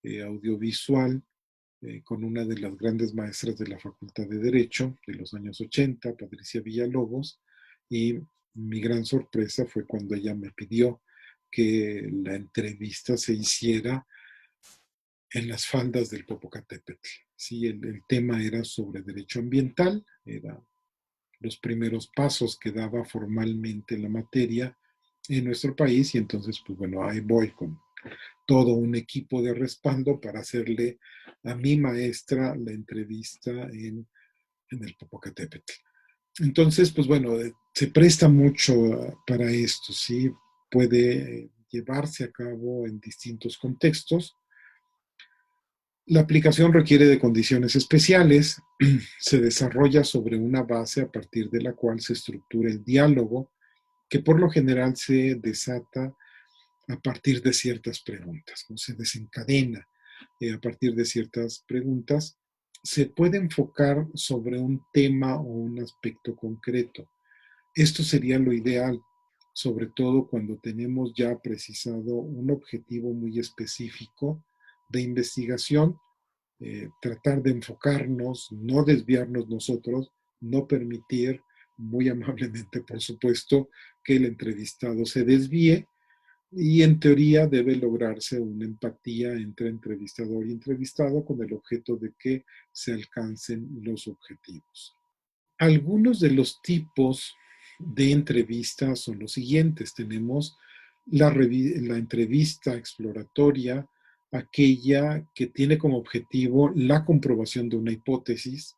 audiovisual con una de las grandes maestras de la Facultad de Derecho de los años 80, Patricia Villalobos, y mi gran sorpresa fue cuando ella me pidió que la entrevista se hiciera en las faldas del Popocatépetl. Sí, el tema era sobre derecho ambiental, eran los primeros pasos que daba formalmente la materia en nuestro país y entonces, pues bueno, ahí voy con todo un equipo de respaldo para hacerle a mi maestra la entrevista en el Popocatépetl. Entonces, pues bueno, se presta mucho para esto, ¿sí? Puede llevarse a cabo en distintos contextos. La aplicación requiere de condiciones especiales, se desarrolla sobre una base a partir de la cual se estructura el diálogo, que por lo general se desata a partir de ciertas preguntas, ¿no? Se desencadena a partir de ciertas preguntas. Se puede enfocar sobre un tema o un aspecto concreto. Esto sería lo ideal, sobre todo cuando tenemos ya precisado un objetivo muy específico de investigación, tratar de enfocarnos, no desviarnos nosotros, no permitir, muy amablemente por supuesto, que el entrevistado se desvíe y en teoría debe lograrse una empatía entre entrevistador y entrevistado con el objeto de que se alcancen los objetivos. Algunos de los tipos de entrevistas son los siguientes. Tenemos la entrevista exploratoria, aquella que tiene como objetivo la comprobación de una hipótesis,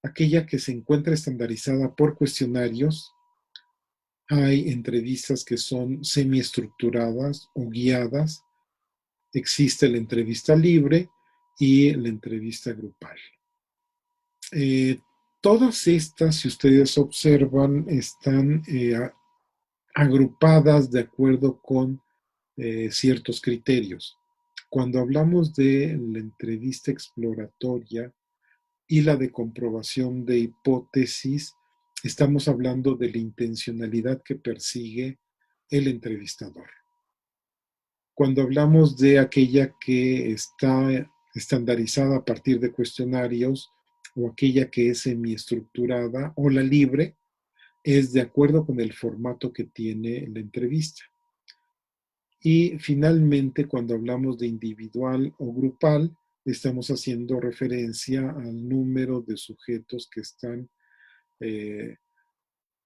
aquella que se encuentra estandarizada por cuestionarios. Hay entrevistas que son semiestructuradas o guiadas. Existe la entrevista libre y la entrevista grupal. Eh, Todas estas, si ustedes observan, están agrupadas de acuerdo con ciertos criterios. Cuando hablamos de la entrevista exploratoria y la de comprobación de hipótesis, estamos hablando de la intencionalidad que persigue el entrevistador. Cuando hablamos de aquella que está estandarizada a partir de cuestionarios o aquella que es semiestructurada o la libre, es de acuerdo con el formato que tiene la entrevista. Y finalmente, cuando hablamos de individual o grupal, estamos haciendo referencia al número de sujetos que están eh,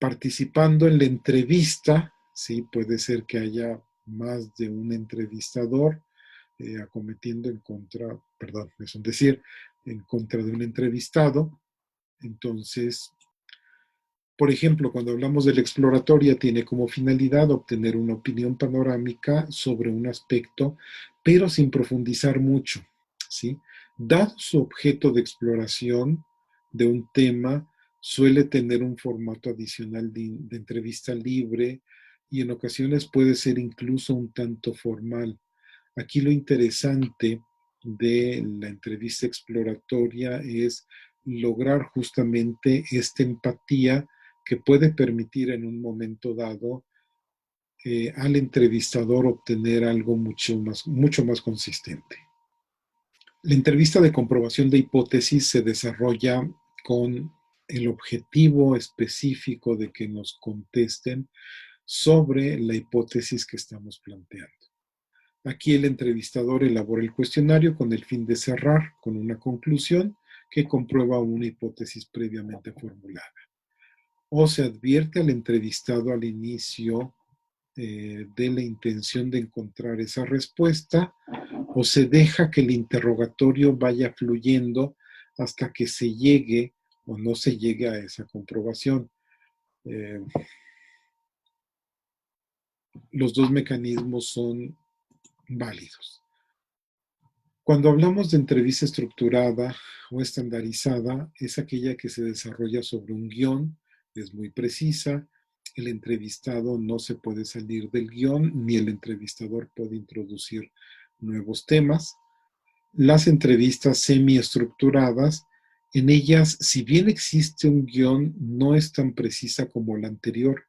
participando en la entrevista. Sí, puede ser que haya más de un entrevistador acometiendo en contra, perdón, es un decir, en contra de un entrevistado. Entonces, por ejemplo, cuando hablamos de la exploratoria, tiene como finalidad obtener una opinión panorámica sobre un aspecto, pero sin profundizar mucho, ¿sí? Dado su objeto de exploración de un tema, suele tener un formato adicional de entrevista libre y en ocasiones puede ser incluso un tanto formal. Aquí lo interesante de la entrevista exploratoria es lograr justamente esta empatía que puede permitir en un momento dado al entrevistador obtener algo mucho más consistente. La entrevista de comprobación de hipótesis se desarrolla con el objetivo específico de que nos contesten sobre la hipótesis que estamos planteando. Aquí el entrevistador elabora el cuestionario con el fin de cerrar con una conclusión que comprueba una hipótesis previamente formulada. O se advierte al entrevistado al inicio de la intención de encontrar esa respuesta, o se deja que el interrogatorio vaya fluyendo hasta que se llegue o no se llegue a esa comprobación. Eh, los dos mecanismos son válidos. Cuando hablamos de entrevista estructurada o estandarizada, es aquella que se desarrolla sobre un guión, es muy precisa, el entrevistado no se puede salir del guión, ni el entrevistador puede introducir nuevos temas. Las entrevistas semiestructuradas, en ellas, si bien existe un guión, no es tan precisa como la anterior,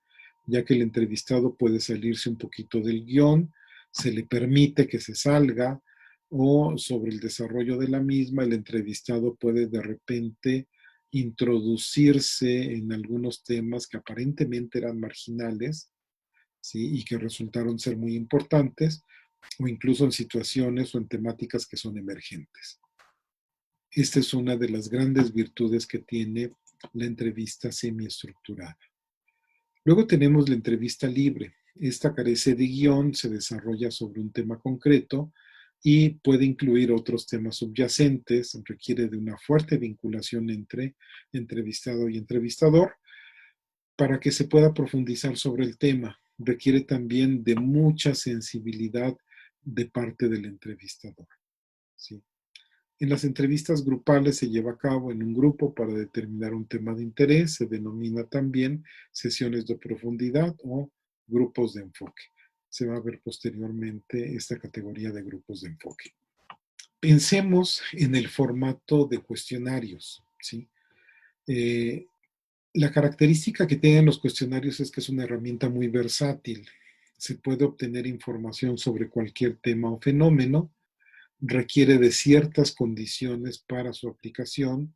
ya que el entrevistado puede salirse un poquito del guión, se le permite que se salga, o sobre el desarrollo de la misma, el entrevistado puede de repente introducirse en algunos temas que aparentemente eran marginales, ¿sí? Y que resultaron ser muy importantes, o incluso en situaciones o en temáticas que son emergentes. Esta es una de las grandes virtudes que tiene la entrevista semiestructurada. Luego tenemos la entrevista libre. Esta carece de guión, se desarrolla sobre un tema concreto y puede incluir otros temas subyacentes, requiere de una fuerte vinculación entre entrevistado y entrevistador para que se pueda profundizar sobre el tema. Requiere también de mucha sensibilidad de parte del entrevistador. ¿Sí? En las entrevistas grupales se lleva a cabo en un grupo para determinar un tema de interés, se denomina también sesiones de profundidad o grupos de enfoque. Se va a ver posteriormente esta categoría de grupos de enfoque. Pensemos en el formato de cuestionarios. ¿Sí? La característica que tienen los cuestionarios es que es una herramienta muy versátil. Se puede obtener información sobre cualquier tema o fenómeno, requiere de ciertas condiciones para su aplicación.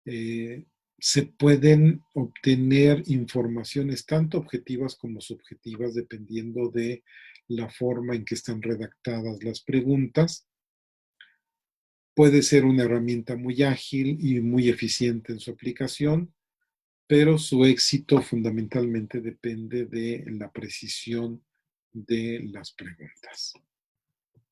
Se pueden obtener informaciones tanto objetivas como subjetivas dependiendo de la forma en que están redactadas las preguntas. Puede ser una herramienta muy ágil y muy eficiente en su aplicación, pero su éxito fundamentalmente depende de la precisión de las preguntas.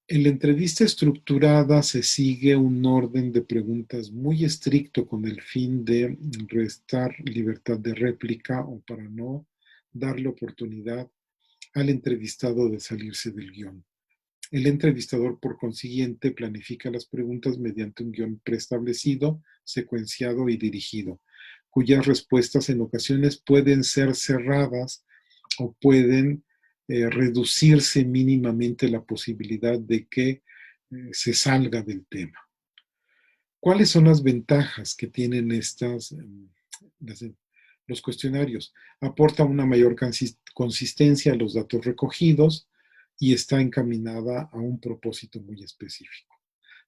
En la entrevista estructurada se sigue un orden de preguntas muy estricto con el fin de restar libertad de réplica o para no darle oportunidad al entrevistado de salirse del guión. El entrevistador, por consiguiente, planifica las preguntas mediante un guión preestablecido, secuenciado y dirigido, cuyas respuestas en ocasiones pueden ser cerradas o pueden reducirse mínimamente la posibilidad de que se salga del tema. ¿Cuáles son las ventajas que tienen los cuestionarios? Aporta una mayor consistencia a los datos recogidos y está encaminada a un propósito muy específico.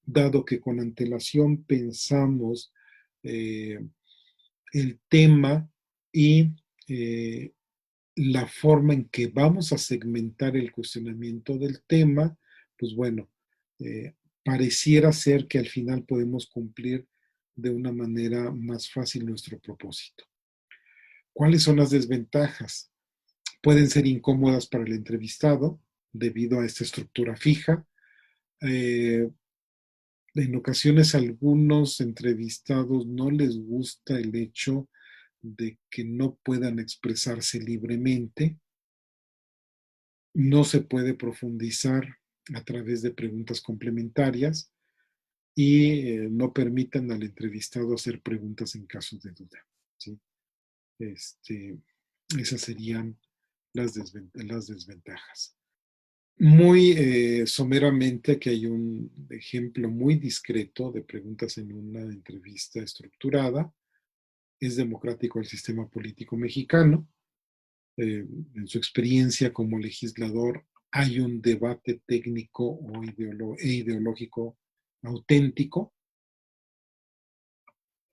Dado que con antelación pensamos el tema y la forma en que vamos a segmentar el cuestionamiento del tema, pues bueno, pareciera ser que al final podemos cumplir de una manera más fácil nuestro propósito. ¿Cuáles son las desventajas? Pueden ser incómodas para el entrevistado debido a esta estructura fija. En ocasiones a algunos entrevistados no les gusta el hecho de que no puedan expresarse libremente. No se puede profundizar a través de preguntas complementarias y no permitan al entrevistado hacer preguntas en caso de duda. ¿Sí? Esas serían las desventajas. Muy someramente, que hay un ejemplo muy discreto de preguntas en una entrevista estructurada. Es democrático el sistema político mexicano. En su experiencia como legislador, hay un debate técnico e ideológico auténtico.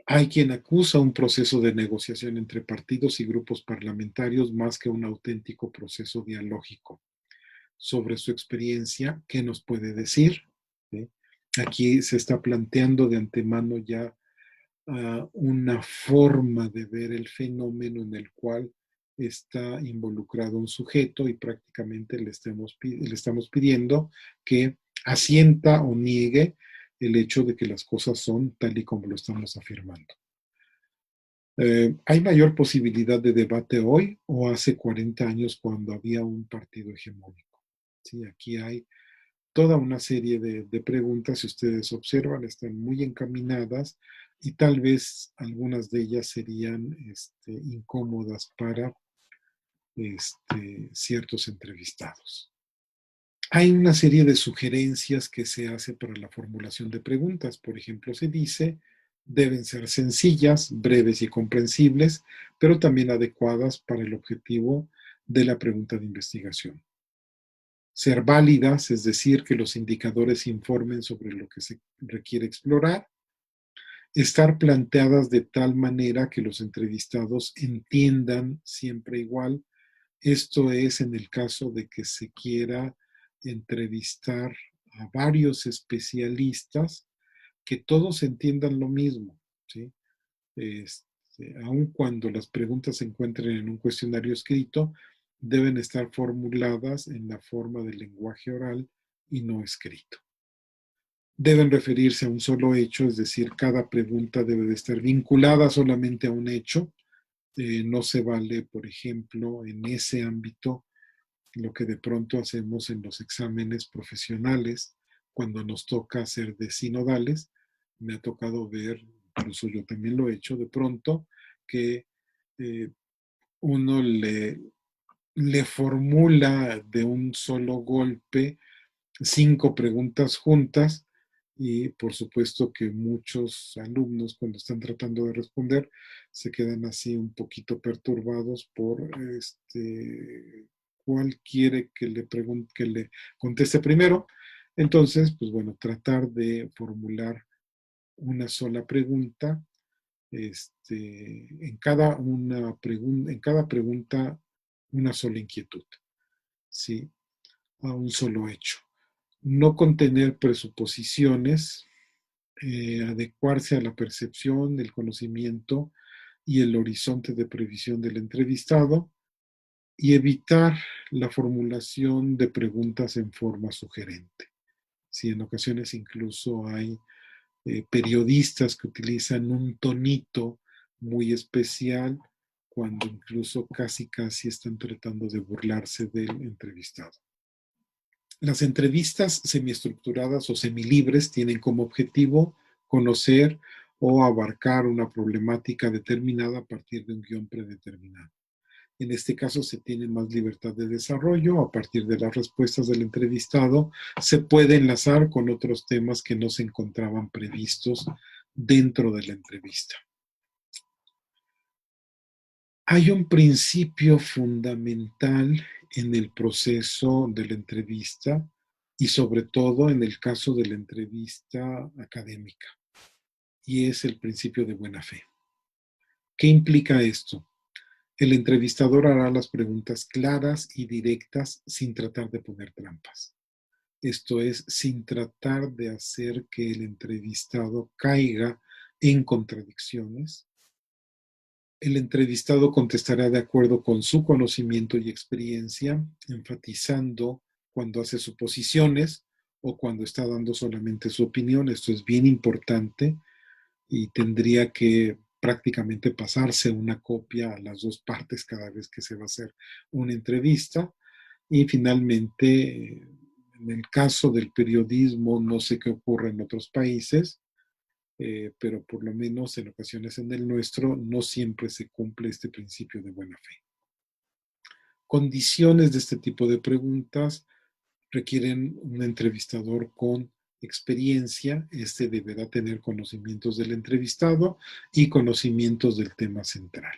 Hay quien acusa un proceso de negociación entre partidos y grupos parlamentarios más que un auténtico proceso dialógico. Sobre su experiencia, ¿qué nos puede decir? ¿Sí? Aquí se está planteando de antemano ya una forma de ver el fenómeno en el cual está involucrado un sujeto y prácticamente le estamos pidiendo que asienta o niegue el hecho de que las cosas son tal y como lo estamos afirmando. ¿Hay mayor posibilidad de debate hoy o hace 40 años cuando había un partido hegemónico? Sí, aquí hay toda una serie de preguntas, si ustedes observan, están muy encaminadas y tal vez algunas de ellas serían incómodas para ciertos entrevistados. Hay una serie de sugerencias que se hace para la formulación de preguntas. Por ejemplo, se dice, deben ser sencillas, breves y comprensibles, pero también adecuadas para el objetivo de la pregunta de investigación. Ser válidas, es decir, que los indicadores informen sobre lo que se requiere explorar. Estar planteadas de tal manera que los entrevistados entiendan siempre igual. Esto es en el caso de que se quiera entrevistar a varios especialistas que todos entiendan lo mismo, ¿sí? Aun cuando las preguntas se encuentren en un cuestionario escrito, deben estar formuladas en la forma del lenguaje oral y no escrito. Deben referirse a un solo hecho, es decir, cada pregunta debe de estar vinculada solamente a un hecho. No se vale, por ejemplo, en ese ámbito, lo que de pronto hacemos en los exámenes profesionales, cuando nos toca hacer de sinodales. Me ha tocado ver, incluso yo también lo he hecho de pronto, que eh, uno le formula de un solo golpe 5 preguntas juntas y por supuesto que muchos alumnos cuando están tratando de responder se quedan así un poquito perturbados por cuál quiere que le pregunte, que le conteste primero. Entonces, pues bueno, tratar de formular una sola pregunta, en cada pregunta una sola inquietud, ¿sí? A un solo hecho. No contener presuposiciones, adecuarse a la percepción, el conocimiento y el horizonte de previsión del entrevistado y evitar la formulación de preguntas en forma sugerente. Si en ocasiones incluso hay periodistas que utilizan un tonito muy especial cuando incluso casi están tratando de burlarse del entrevistado. Las entrevistas semiestructuradas o semilibres tienen como objetivo conocer o abarcar una problemática determinada a partir de un guión predeterminado. En este caso se tiene más libertad de desarrollo a partir de las respuestas del entrevistado. Se puede enlazar con otros temas que no se encontraban previstos dentro de la entrevista. Hay un principio fundamental en el proceso de la entrevista y sobre todo en el caso de la entrevista académica, y es el principio de buena fe. ¿Qué implica esto? El entrevistador hará las preguntas claras y directas sin tratar de poner trampas. Esto es, sin tratar de hacer que el entrevistado caiga en contradicciones. El entrevistado contestará de acuerdo con su conocimiento y experiencia, enfatizando cuando hace suposiciones o cuando está dando solamente su opinión. Esto es bien importante y tendría que prácticamente pasarse una copia a las dos partes cada vez que se va a hacer una entrevista. Y finalmente, en el caso del periodismo, no sé qué ocurre en otros países, pero por lo menos en ocasiones en el nuestro no siempre se cumple este principio de buena fe. Condiciones de este tipo de preguntas requieren un entrevistador con experiencia. Este deberá tener conocimientos del entrevistado y conocimientos del tema central.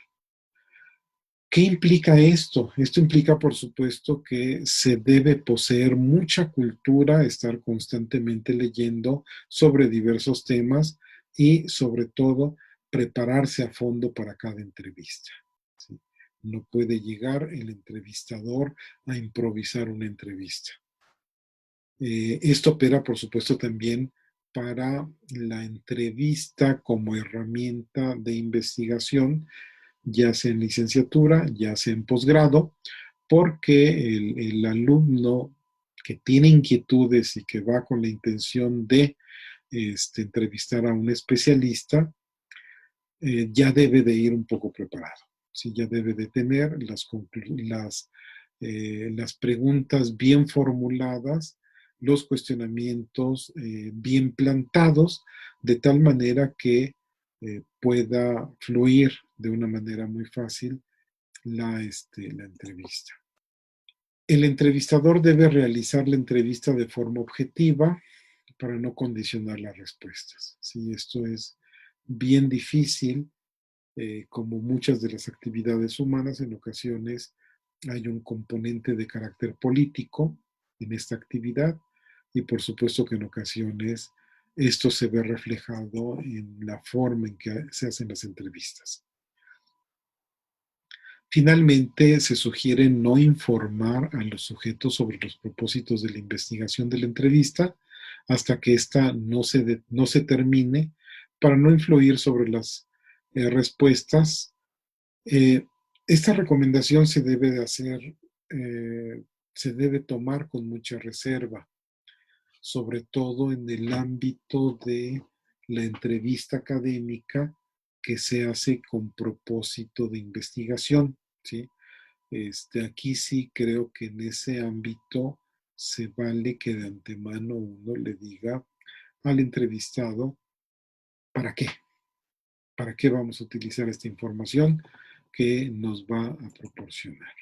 ¿Qué implica esto? Esto implica, por supuesto, que se debe poseer mucha cultura, estar constantemente leyendo sobre diversos temas y, sobre todo, prepararse a fondo para cada entrevista. ¿Sí? No puede llegar el entrevistador a improvisar una entrevista. Esto opera, por supuesto, también para la entrevista como herramienta de investigación, ya sea en licenciatura, ya sea en posgrado, porque el alumno que tiene inquietudes y que va con la intención de entrevistar a un especialista, ya debe de ir un poco preparado. ¿Sí? Ya debe de tener las preguntas bien formuladas, los cuestionamientos bien plantados, de tal manera que pueda fluir de una manera muy fácil la entrevista. El entrevistador debe realizar la entrevista de forma objetiva para no condicionar las respuestas. ¿Sí? Esto es bien difícil, como muchas de las actividades humanas. En ocasiones hay un componente de carácter político en esta actividad y por supuesto que en ocasiones esto se ve reflejado en la forma en que se hacen las entrevistas. Finalmente, se sugiere no informar a los sujetos sobre los propósitos de la investigación de la entrevista hasta que ésta no se termine para no influir sobre las respuestas. Eh, Esta recomendación se debe de hacer, se debe tomar con mucha reserva, sobre todo en el ámbito de la entrevista académica que se hace con propósito de investigación, ¿sí? Aquí sí creo que en ese ámbito se vale que de antemano uno le diga al entrevistado para qué, para qué vamos a utilizar esta información que nos va a proporcionar.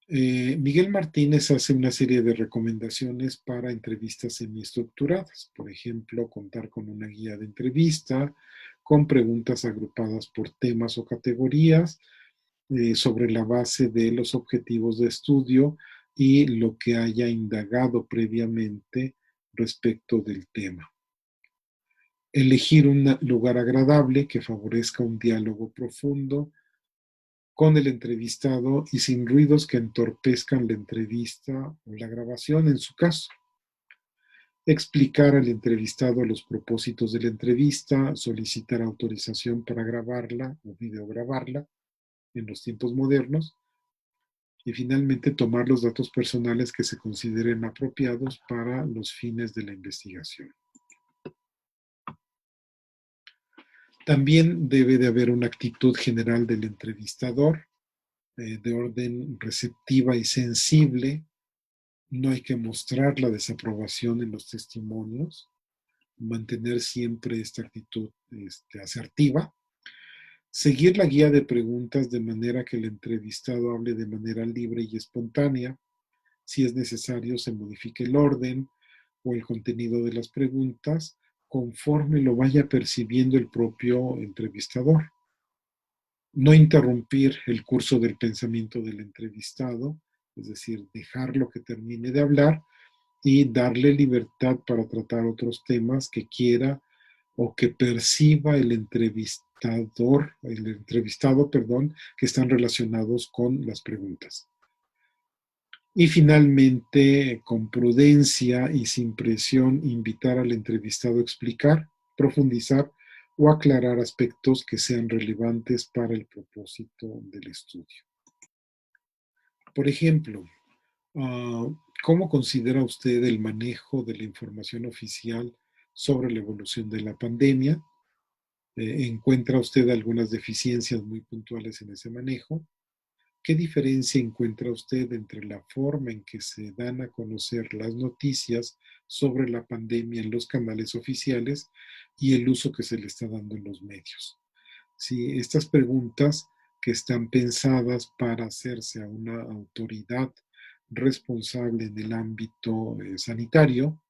Miguel Martínez hace una serie de recomendaciones para entrevistas semiestructuradas, por ejemplo, contar con una guía de entrevista, con preguntas agrupadas por temas o categorías, sobre la base de los objetivos de estudio y lo que haya indagado previamente respecto del tema. Elegir un lugar agradable que favorezca un diálogo profundo con el entrevistado y sin ruidos que entorpezcan la entrevista o la grabación en su caso. Explicar al entrevistado los propósitos de la entrevista, solicitar autorización para grabarla o videograbarla en los tiempos modernos y finalmente tomar los datos personales que se consideren apropiados para los fines de la investigación. También debe de haber una actitud general del entrevistador, de orden receptiva y sensible. No hay que mostrar la desaprobación en los testimonios, mantener siempre esta actitud asertiva, seguir la guía de preguntas de manera que el entrevistado hable de manera libre y espontánea. Si es necesario, se modifique el orden o el contenido de las preguntas conforme lo vaya percibiendo el propio entrevistador. No interrumpir el curso del pensamiento del entrevistado, es decir, dejarlo que termine de hablar y darle libertad para tratar otros temas que quiera o que perciba el entrevistado, perdón, que están relacionados con las preguntas. Y finalmente, con prudencia y sin presión, invitar al entrevistado a explicar, profundizar o aclarar aspectos que sean relevantes para el propósito del estudio. Por ejemplo, ¿cómo considera usted el manejo de la información oficial sobre la evolución de la pandemia? ¿Encuentra usted algunas deficiencias muy puntuales en ese manejo? ¿Qué diferencia encuentra usted entre la forma en que se dan a conocer las noticias sobre la pandemia en los canales oficiales y el uso que se le está dando en los medios? Sí, estas preguntas que están pensadas para hacerse a una autoridad responsable en el ámbito sanitario,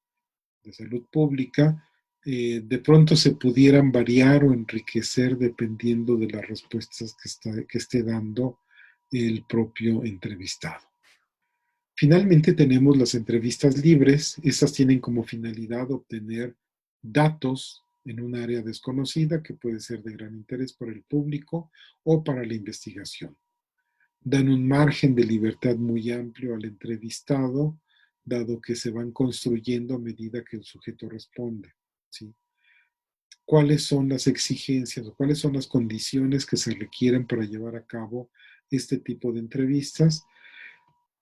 de salud pública, de pronto se pudieran variar o enriquecer dependiendo de las respuestas que esté dando el propio entrevistado. Finalmente tenemos las entrevistas libres. Estas tienen como finalidad obtener datos en un área desconocida que puede ser de gran interés para el público o para la investigación. Dan un margen de libertad muy amplio al entrevistado, dado que se van construyendo a medida que el sujeto responde, ¿sí? ¿Cuáles son las exigencias o cuáles son las condiciones que se requieren para llevar a cabo este tipo de entrevistas?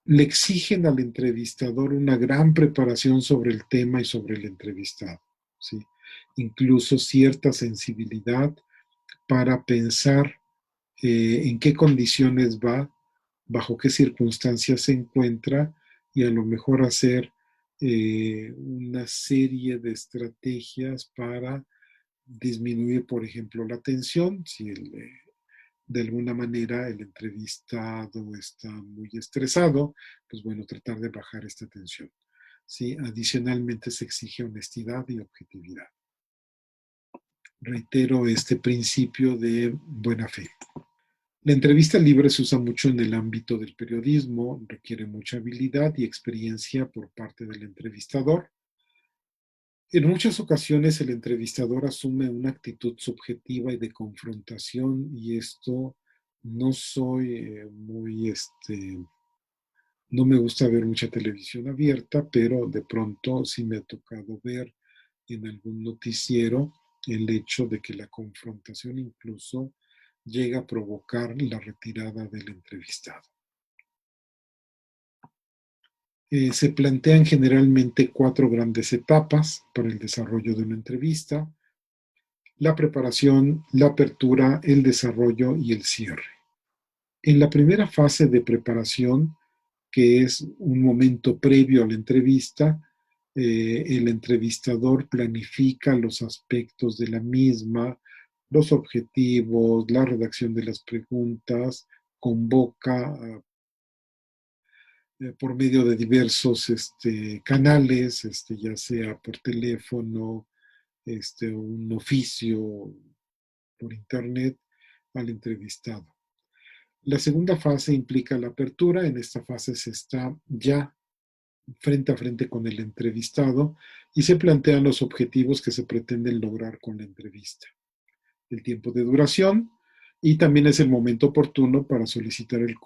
Le exigen al entrevistador una gran preparación sobre el tema y sobre el entrevistado, ¿sí? Incluso cierta sensibilidad para pensar en qué condiciones va, bajo qué circunstancias se encuentra y a lo mejor hacer una serie de estrategias para disminuir, por ejemplo, la tensión, si de alguna manera el entrevistado está muy estresado, pues bueno, tratar de bajar esta tensión. ¿Sí? Adicionalmente se exige honestidad y objetividad. Reitero este principio de buena fe. La entrevista libre se usa mucho en el ámbito del periodismo, requiere mucha habilidad y experiencia por parte del entrevistador. En muchas ocasiones el entrevistador asume una actitud subjetiva y de confrontación y esto No soy no me gusta ver mucha televisión abierta, pero de pronto sí me ha tocado ver en algún noticiero el hecho de que la confrontación incluso llega a provocar la retirada del entrevistado. Se plantean generalmente cuatro grandes etapas para el desarrollo de una entrevista: la preparación, la apertura, el desarrollo y el cierre. En la primera fase de preparación, que es un momento previo a la entrevista, el entrevistador planifica los aspectos de la misma, los objetivos, la redacción de las preguntas, convoca por medio de diversos canales, ya sea por teléfono, un oficio por internet al entrevistado. La segunda fase implica la apertura. En esta fase se está ya frente a frente con el entrevistado y se plantean los objetivos que se pretenden lograr con la entrevista, el tiempo de duración, y también es el momento oportuno para solicitar el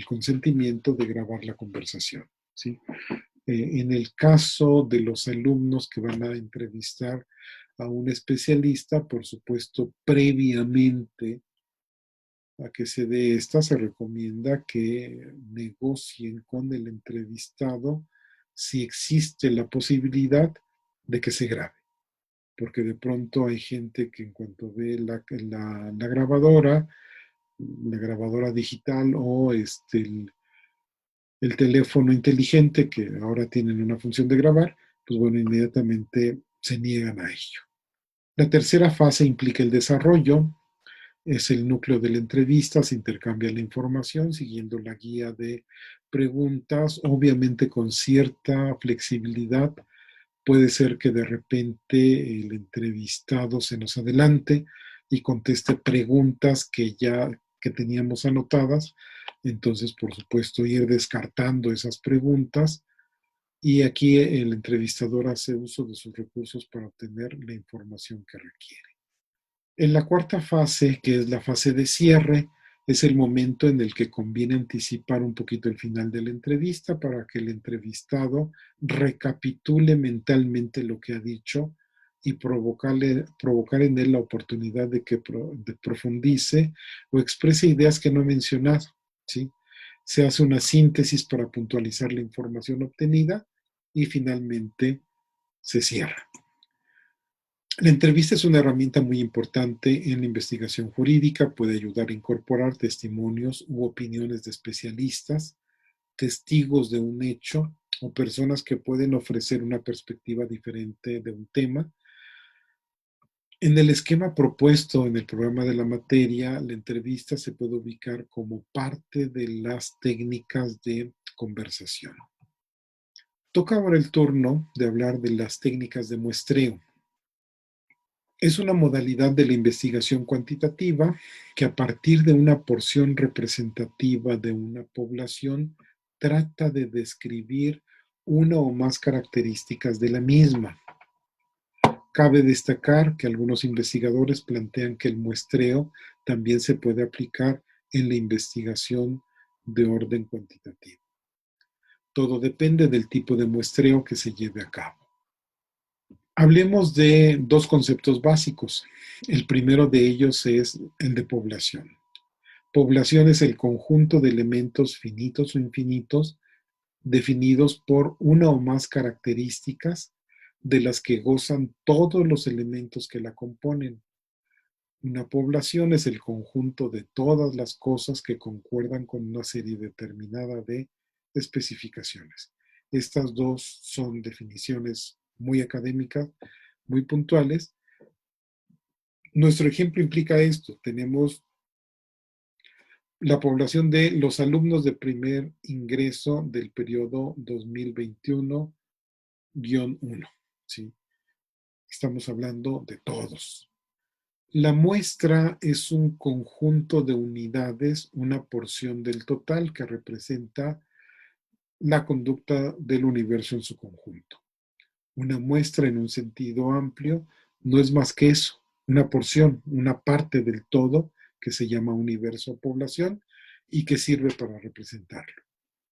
consentimiento de grabar la conversación, ¿sí? En el caso de los alumnos que van a entrevistar a un especialista, por supuesto, previamente a que se dé esta, se recomienda que negocien con el entrevistado si existe la posibilidad de que se grabe, porque de pronto hay gente que en cuanto ve la grabadora digital o el teléfono inteligente, que ahora tienen una función de grabar, pues bueno, inmediatamente se niegan a ello. La tercera fase implica el desarrollo. Es el núcleo de la entrevista, se intercambia la información siguiendo la guía de preguntas, obviamente con cierta flexibilidad. Puede ser que de repente el entrevistado se nos adelante y conteste preguntas que teníamos anotadas. Entonces, por supuesto, ir descartando esas preguntas, y aquí el entrevistador hace uso de sus recursos para obtener la información que requiere. En la cuarta fase, que es la fase de cierre, es el momento en el que conviene anticipar un poquito el final de la entrevista para que el entrevistado recapitule mentalmente lo que ha dicho y provocar en él la oportunidad de que profundice o exprese ideas que no ha mencionado, ¿sí? Se hace una síntesis para puntualizar la información obtenida y finalmente se cierra. La entrevista es una herramienta muy importante en la investigación jurídica. Puede ayudar a incorporar testimonios u opiniones de especialistas, testigos de un hecho o personas que pueden ofrecer una perspectiva diferente de un tema. En el esquema propuesto en el programa de la materia, la entrevista se puede ubicar como parte de las técnicas de conversación. Toca ahora el turno de hablar de las técnicas de muestreo. Es una modalidad de la investigación cuantitativa que, a partir de una porción representativa de una población, trata de describir una o más características de la misma. Cabe destacar que algunos investigadores plantean que el muestreo también se puede aplicar en la investigación de orden cuantitativo. Todo depende del tipo de muestreo que se lleve a cabo. Hablemos de dos conceptos básicos. El primero de ellos es el de población. Población es el conjunto de elementos finitos o infinitos definidos por una o más características de las que gozan todos los elementos que la componen. Una población es el conjunto de todas las cosas que concuerdan con una serie determinada de especificaciones. Estas dos son definiciones muy académicas, muy puntuales. Nuestro ejemplo implica esto. Tenemos la población de los alumnos de primer ingreso del periodo 2021-1. ¿Sí? Estamos hablando de todos. La muestra es un conjunto de unidades, una porción del total que representa la conducta del universo en su conjunto. Una muestra en un sentido amplio no es más que eso, una porción, una parte del todo que se llama universo o población y que sirve para representarlo.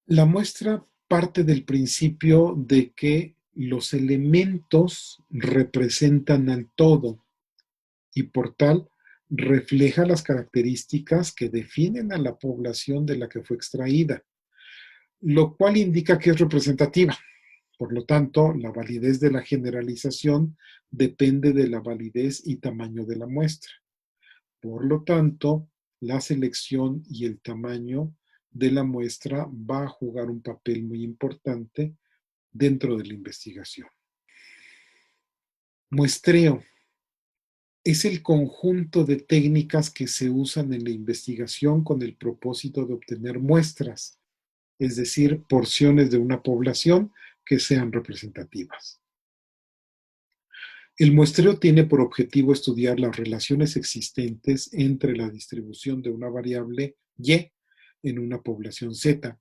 La muestra parte del principio de que los elementos representan al todo y por tal refleja las características que definen a la población de la que fue extraída, lo cual indica que es representativa. Por lo tanto, la validez de la generalización depende de la validez y tamaño de la muestra. Por lo tanto, la selección y el tamaño de la muestra va a jugar un papel muy importante dentro de la investigación. Muestreo es el conjunto de técnicas que se usan en la investigación con el propósito de obtener muestras, es decir, porciones de una población que sean representativas. El muestreo tiene por objetivo estudiar las relaciones existentes entre la distribución de una variable Y en una población Z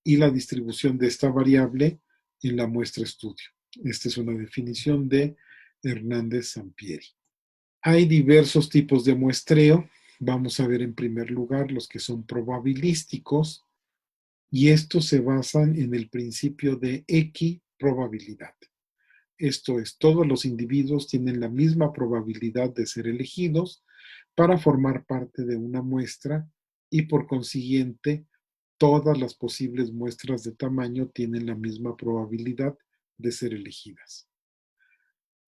y la distribución de esta variable en la muestra estudio. Esta es una definición de Hernández Sampieri. Hay diversos tipos de muestreo. Vamos a ver en primer lugar los que son probabilísticos y estos se basan en el principio de equiprobabilidad. Esto es, todos los individuos tienen la misma probabilidad de ser elegidos para formar parte de una muestra y por consiguiente todas las posibles muestras de tamaño tienen la misma probabilidad de ser elegidas.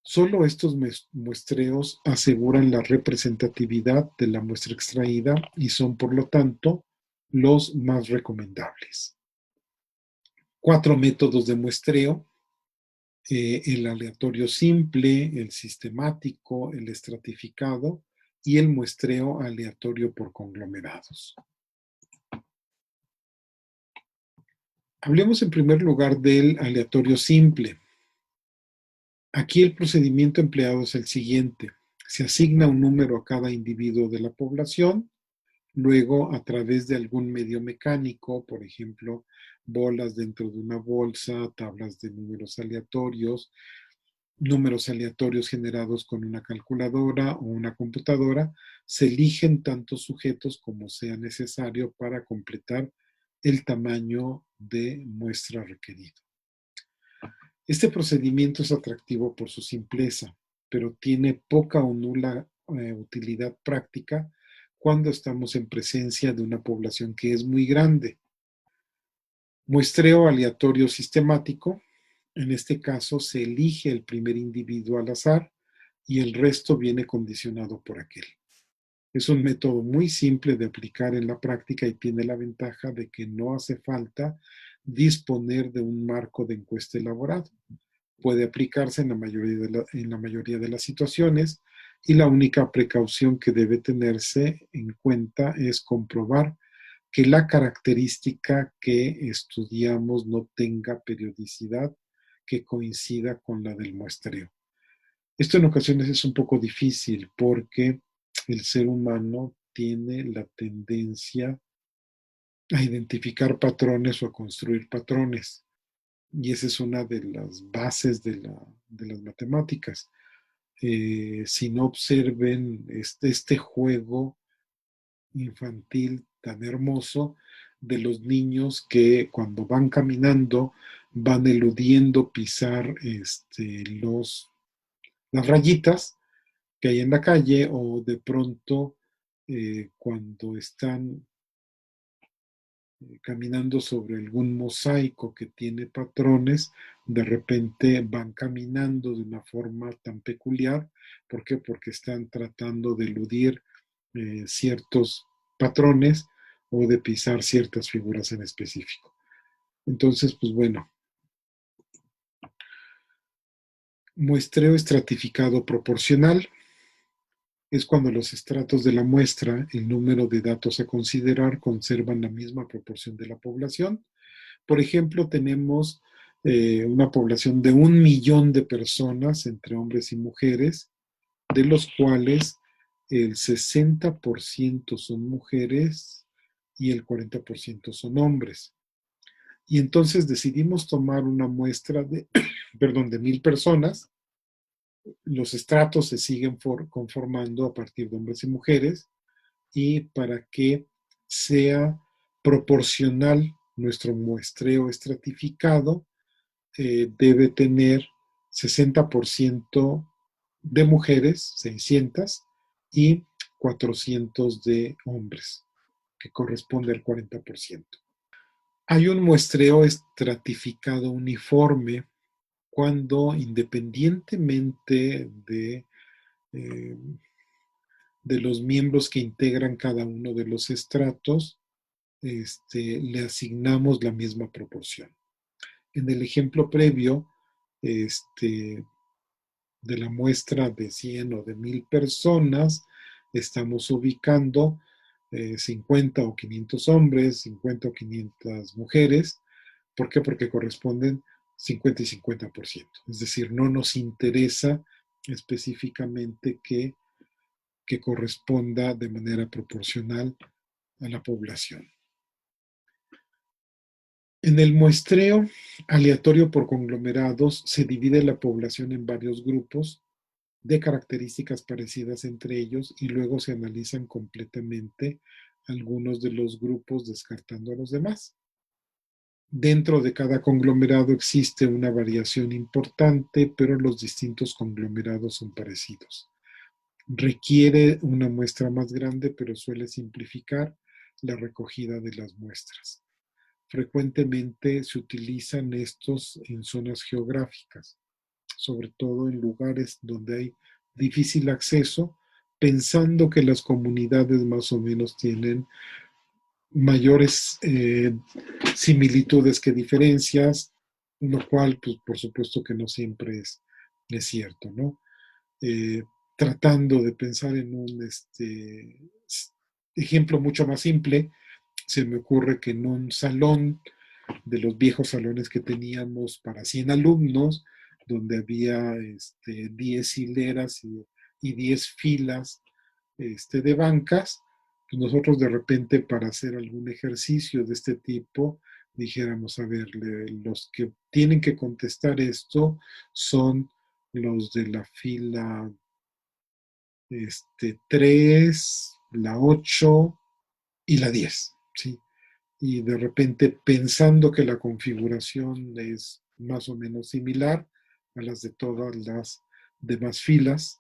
Solo estos muestreos aseguran la representatividad de la muestra extraída y son, por lo tanto, los más recomendables. 4 métodos de muestreo: el aleatorio simple, el sistemático, el estratificado y el muestreo aleatorio por conglomerados. Hablemos en primer lugar del aleatorio simple. Aquí el procedimiento empleado es el siguiente. Se asigna un número a cada individuo de la población, luego a través de algún medio mecánico, por ejemplo, bolas dentro de una bolsa, tablas de números aleatorios generados con una calculadora o una computadora, se eligen tantos sujetos como sea necesario para completar el tamaño de muestra requerido. Este procedimiento es atractivo por su simpleza, pero tiene poca o nula utilidad práctica cuando estamos en presencia de una población que es muy grande. Muestreo aleatorio sistemático. En este caso se elige el primer individuo al azar y el resto viene condicionado por aquel. Es un método muy simple de aplicar en la práctica y tiene la ventaja de que no hace falta disponer de un marco de encuesta elaborado. Puede aplicarse en la mayoría de las situaciones y la única precaución que debe tenerse en cuenta es comprobar que la característica que estudiamos no tenga periodicidad que coincida con la del muestreo. Esto en ocasiones es un poco difícil porque el ser humano tiene la tendencia a identificar patrones o a construir patrones. Y esa es una de las bases de las matemáticas. Si no observen este juego infantil tan hermoso de los niños que cuando van caminando van eludiendo pisar las rayitas que hay en la calle o de pronto cuando están caminando sobre algún mosaico que tiene patrones, de repente van caminando de una forma tan peculiar. ¿Por qué? Porque están tratando de eludir ciertos patrones o de pisar ciertas figuras en específico. Entonces, pues bueno, muestreo estratificado proporcional es cuando los estratos de la muestra, el número de datos a considerar, conservan la misma proporción de la población. Por ejemplo, tenemos una población de 1 millón de personas entre hombres y mujeres, de los cuales el 60% son mujeres y el 40% son hombres. Y entonces decidimos tomar una muestra de, perdón, de 1,000 personas. Los estratos se siguen conformando a partir de hombres y mujeres. y para que sea proporcional nuestro muestreo estratificado, debe tener 60% de mujeres, 600, y 400 de hombres, que corresponde al 40%. Hay un muestreo estratificado uniforme cuando, independientemente eh, de los miembros que integran cada uno de los estratos, le asignamos la misma proporción. En el ejemplo previo, este, de la muestra de 100 o de 1000 personas, estamos ubicando 50 o 500 hombres, 50 o 500 mujeres. ¿Por qué? Porque corresponden 50 y 50%. Es decir, no nos interesa específicamente que corresponda de manera proporcional a la población. En el muestreo aleatorio por conglomerados se divide la población en varios grupos de características parecidas entre ellos y luego se analizan completamente algunos de los grupos descartando a los demás. Dentro de cada conglomerado existe una variación importante, pero los distintos conglomerados son parecidos. Requiere una muestra más grande, pero suele simplificar la recogida de las muestras. Frecuentemente se utilizan estos en zonas geográficas, sobre todo en lugares donde hay difícil acceso, pensando que las comunidades más o menos tienen mayores similitudes que diferencias, lo cual, pues, por supuesto que no siempre es cierto, ¿no? Eh, Tratando de pensar en un ejemplo mucho más simple, se me ocurre que en un salón de los viejos salones que teníamos para 100 alumnos, donde había 10 hileras y 10 filas de bancas, pues nosotros de repente para hacer algún ejercicio de este tipo, dijéramos, a ver, los que tienen que contestar esto son los de la fila 3, la 8 y la 10, ¿sí? Y de repente pensando que la configuración es más o menos similar a las de todas las demás filas,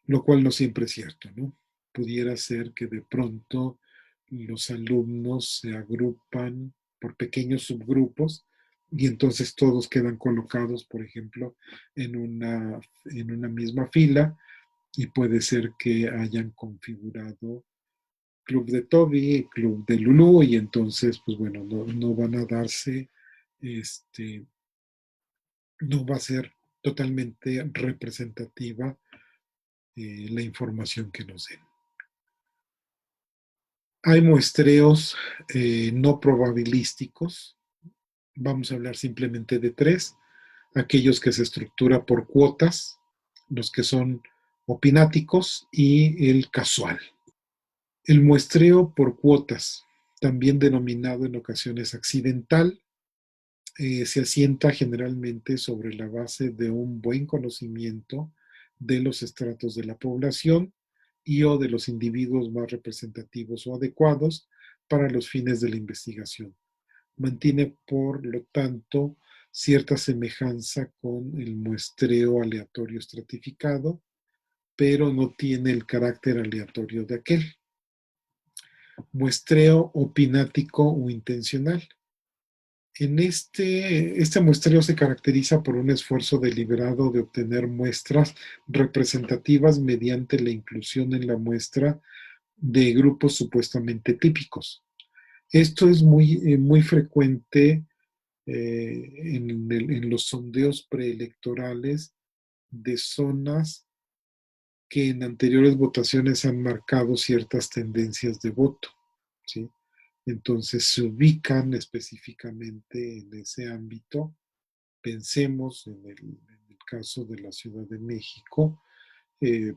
lo cual no siempre es cierto, ¿no? Pudiera ser que de pronto los alumnos se agrupan por pequeños subgrupos y entonces todos quedan colocados, por ejemplo, en una misma fila y puede ser que hayan configurado club de Toby, club de Lulu, y entonces, pues bueno, no van a darse, este, no va a ser totalmente representativa la información que nos den. Hay muestreos no probabilísticos, vamos a hablar simplemente de tres, aquellos que se estructura por cuotas, los que son opináticos y el casual. El muestreo por cuotas, también denominado en ocasiones accidental, se asienta generalmente sobre la base de un buen conocimiento de los estratos de la población y o de los individuos más representativos o adecuados para los fines de la investigación. Mantiene, por lo tanto, cierta semejanza con el muestreo aleatorio estratificado, pero no tiene el carácter aleatorio de aquel. Muestreo opinático o intencional. Este muestreo se caracteriza por un esfuerzo deliberado de obtener muestras representativas mediante la inclusión en la muestra de grupos supuestamente típicos. Esto es muy frecuente en los sondeos preelectorales de zonas que en anteriores votaciones han marcado ciertas tendencias de voto, ¿sí? Entonces se ubican específicamente en ese ámbito. Pensemos en el caso de la Ciudad de México, eh,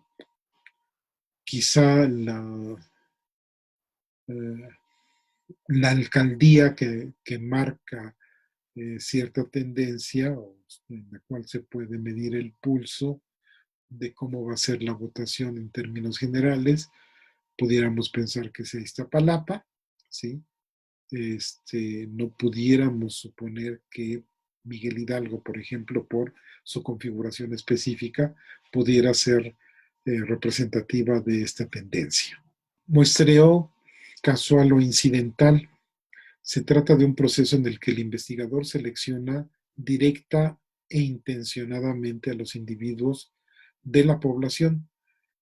quizá eh, la alcaldía que marca cierta tendencia o en la cual se puede medir el pulso de cómo va a ser la votación en términos generales, pudiéramos pensar que sea Iztapalapa, ¿sí? No pudiéramos suponer que Miguel Hidalgo, por ejemplo, por su configuración específica, pudiera ser representativa de esta tendencia. Muestreo casual o incidental. Se trata de un proceso en el que el investigador selecciona directa e intencionadamente a los individuos de la población.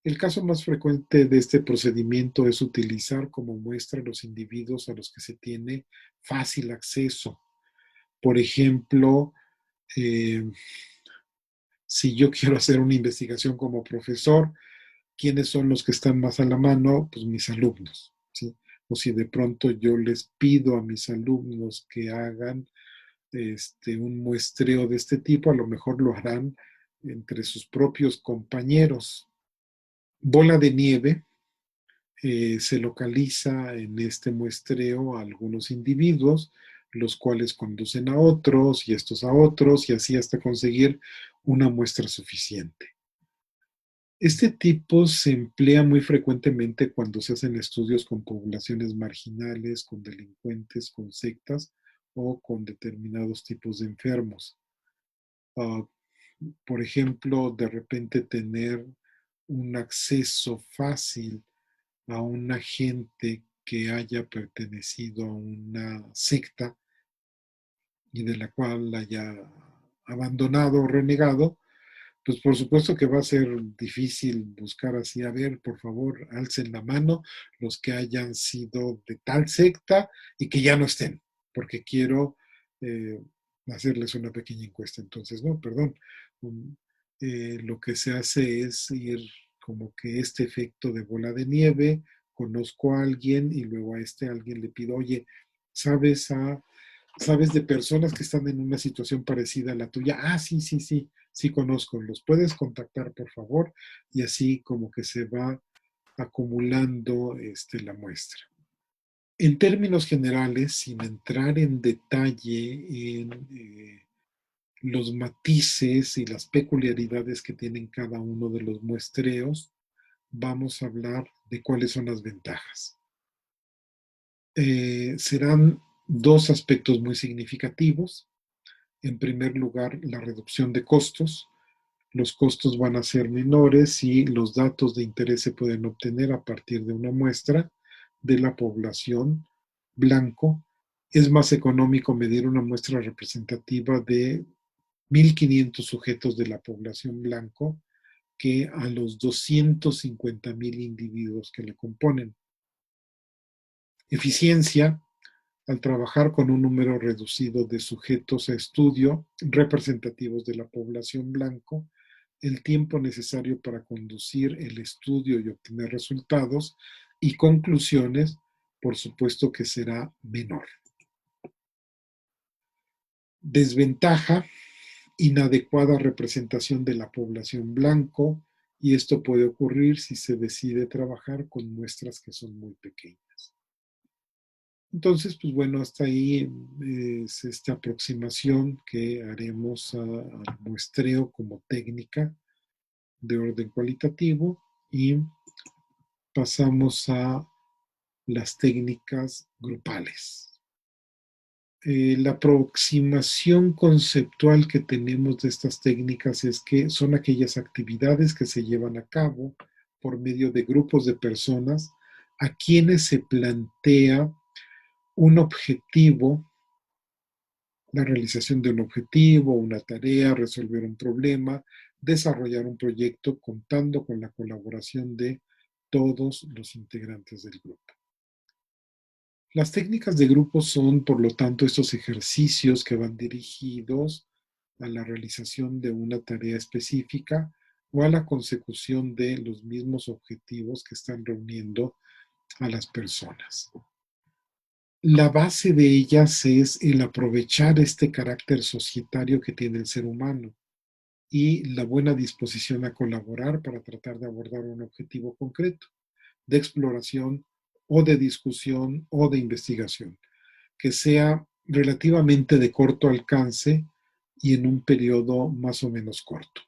El caso más frecuente de este procedimiento es utilizar como muestra los individuos a los que se tiene fácil acceso. Por ejemplo, eh, si yo quiero hacer una investigación como profesor, ¿quiénes son los que están más a la mano? Pues mis alumnos, ¿sí? O si de pronto yo les pido a mis alumnos que hagan un muestreo de este tipo, a lo mejor lo harán entre sus propios compañeros. Bola de nieve, se localiza en este muestreo a algunos individuos, los cuales conducen a otros y estos a otros y así hasta conseguir una muestra suficiente. Este tipo se emplea muy frecuentemente cuando se hacen estudios con poblaciones marginales, con delincuentes, con sectas o con determinados tipos de enfermos. Uh, por ejemplo, de repente tener un acceso fácil a una gente que haya pertenecido a una secta y de la cual haya abandonado o renegado, pues por supuesto que va a ser difícil buscar así, a ver, por favor, alcen la mano los que hayan sido de tal secta y que ya no estén, porque quiero eh, hacerles una pequeña encuesta. Entonces, no, perdón, um, lo que se hace es ir como que este efecto de bola de nieve, conozco a alguien y luego a este alguien le pido, oye, ¿sabes a sabes de personas que están en una situación parecida a la tuya? Ah, sí, sí, sí, sí conozco. ¿Los puedes contactar, por favor? Y así como que se va acumulando la muestra. En términos generales, sin entrar en detalle en los matices y las peculiaridades que tienen cada uno de los muestreos, vamos a hablar de cuáles son las ventajas. Serán dos aspectos muy significativos. En primer lugar, la reducción de costos. Los costos van a ser menores y los datos de interés se pueden obtener a partir de una muestra de la población blanco. Es más económico medir una muestra representativa de 1.500 sujetos de la población blanco que a los 250.000 individuos que la componen. Eficiencia, al trabajar con un número reducido de sujetos a estudio representativos de la población blanco, el tiempo necesario para conducir el estudio y obtener resultados y conclusiones, por supuesto que será menor. Desventaja, inadecuada representación de la población blanco, y esto puede ocurrir si se decide trabajar con muestras que son muy pequeñas. Entonces, pues bueno, hasta ahí es esta aproximación que haremos al muestreo como técnica de orden cualitativo y pasamos a las técnicas grupales. La aproximación conceptual que tenemos de estas técnicas es que son aquellas actividades que se llevan a cabo por medio de grupos de personas a quienes se plantea un objetivo, la realización de un objetivo, una tarea, resolver un problema, desarrollar un proyecto contando con la colaboración de todos los integrantes del grupo. Las técnicas de grupo son, por lo tanto, estos ejercicios que van dirigidos a la realización de una tarea específica o a la consecución de los mismos objetivos que están reuniendo a las personas. La base de ellas es el aprovechar este carácter societario que tiene el ser humano y la buena disposición a colaborar para tratar de abordar un objetivo concreto de exploración o de discusión o de investigación, que sea relativamente de corto alcance y en un periodo más o menos corto.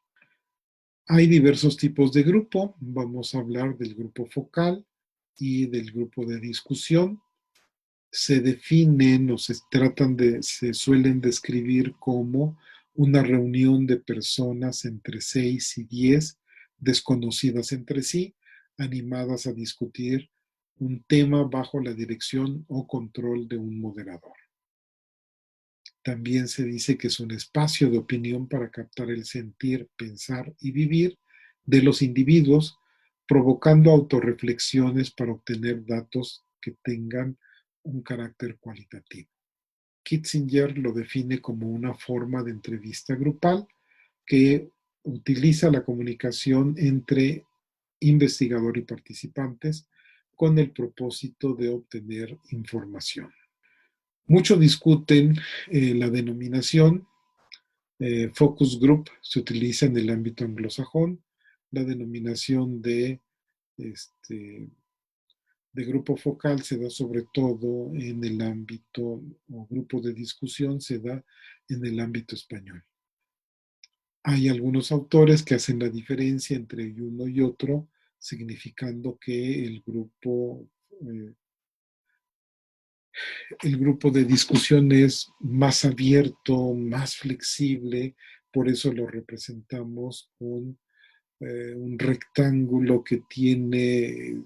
Hay diversos tipos de grupo. Vamos a hablar del grupo focal, y del grupo de discusión. Se definen o se suelen describir como una reunión de personas entre 6 y 10 desconocidas entre sí, animadas a discutir un tema bajo la dirección o control de un moderador. También se dice que es un espacio de opinión para captar el sentir, pensar y vivir de los individuos, provocando autorreflexiones para obtener datos que tengan un carácter cualitativo. Kitzinger lo define como una forma de entrevista grupal que utiliza la comunicación entre investigador y participantes con el propósito de obtener información. Mucho discuten la denominación. Focus group se utiliza en el ámbito anglosajón. La denominación de grupo focal se da sobre todo en el ámbito, o grupo de discusión se da en el ámbito español. Hay algunos autores que hacen la diferencia entre uno y otro, significando que eh, el grupo de discusión es más abierto, más flexible, por eso lo representamos con un rectángulo que tiene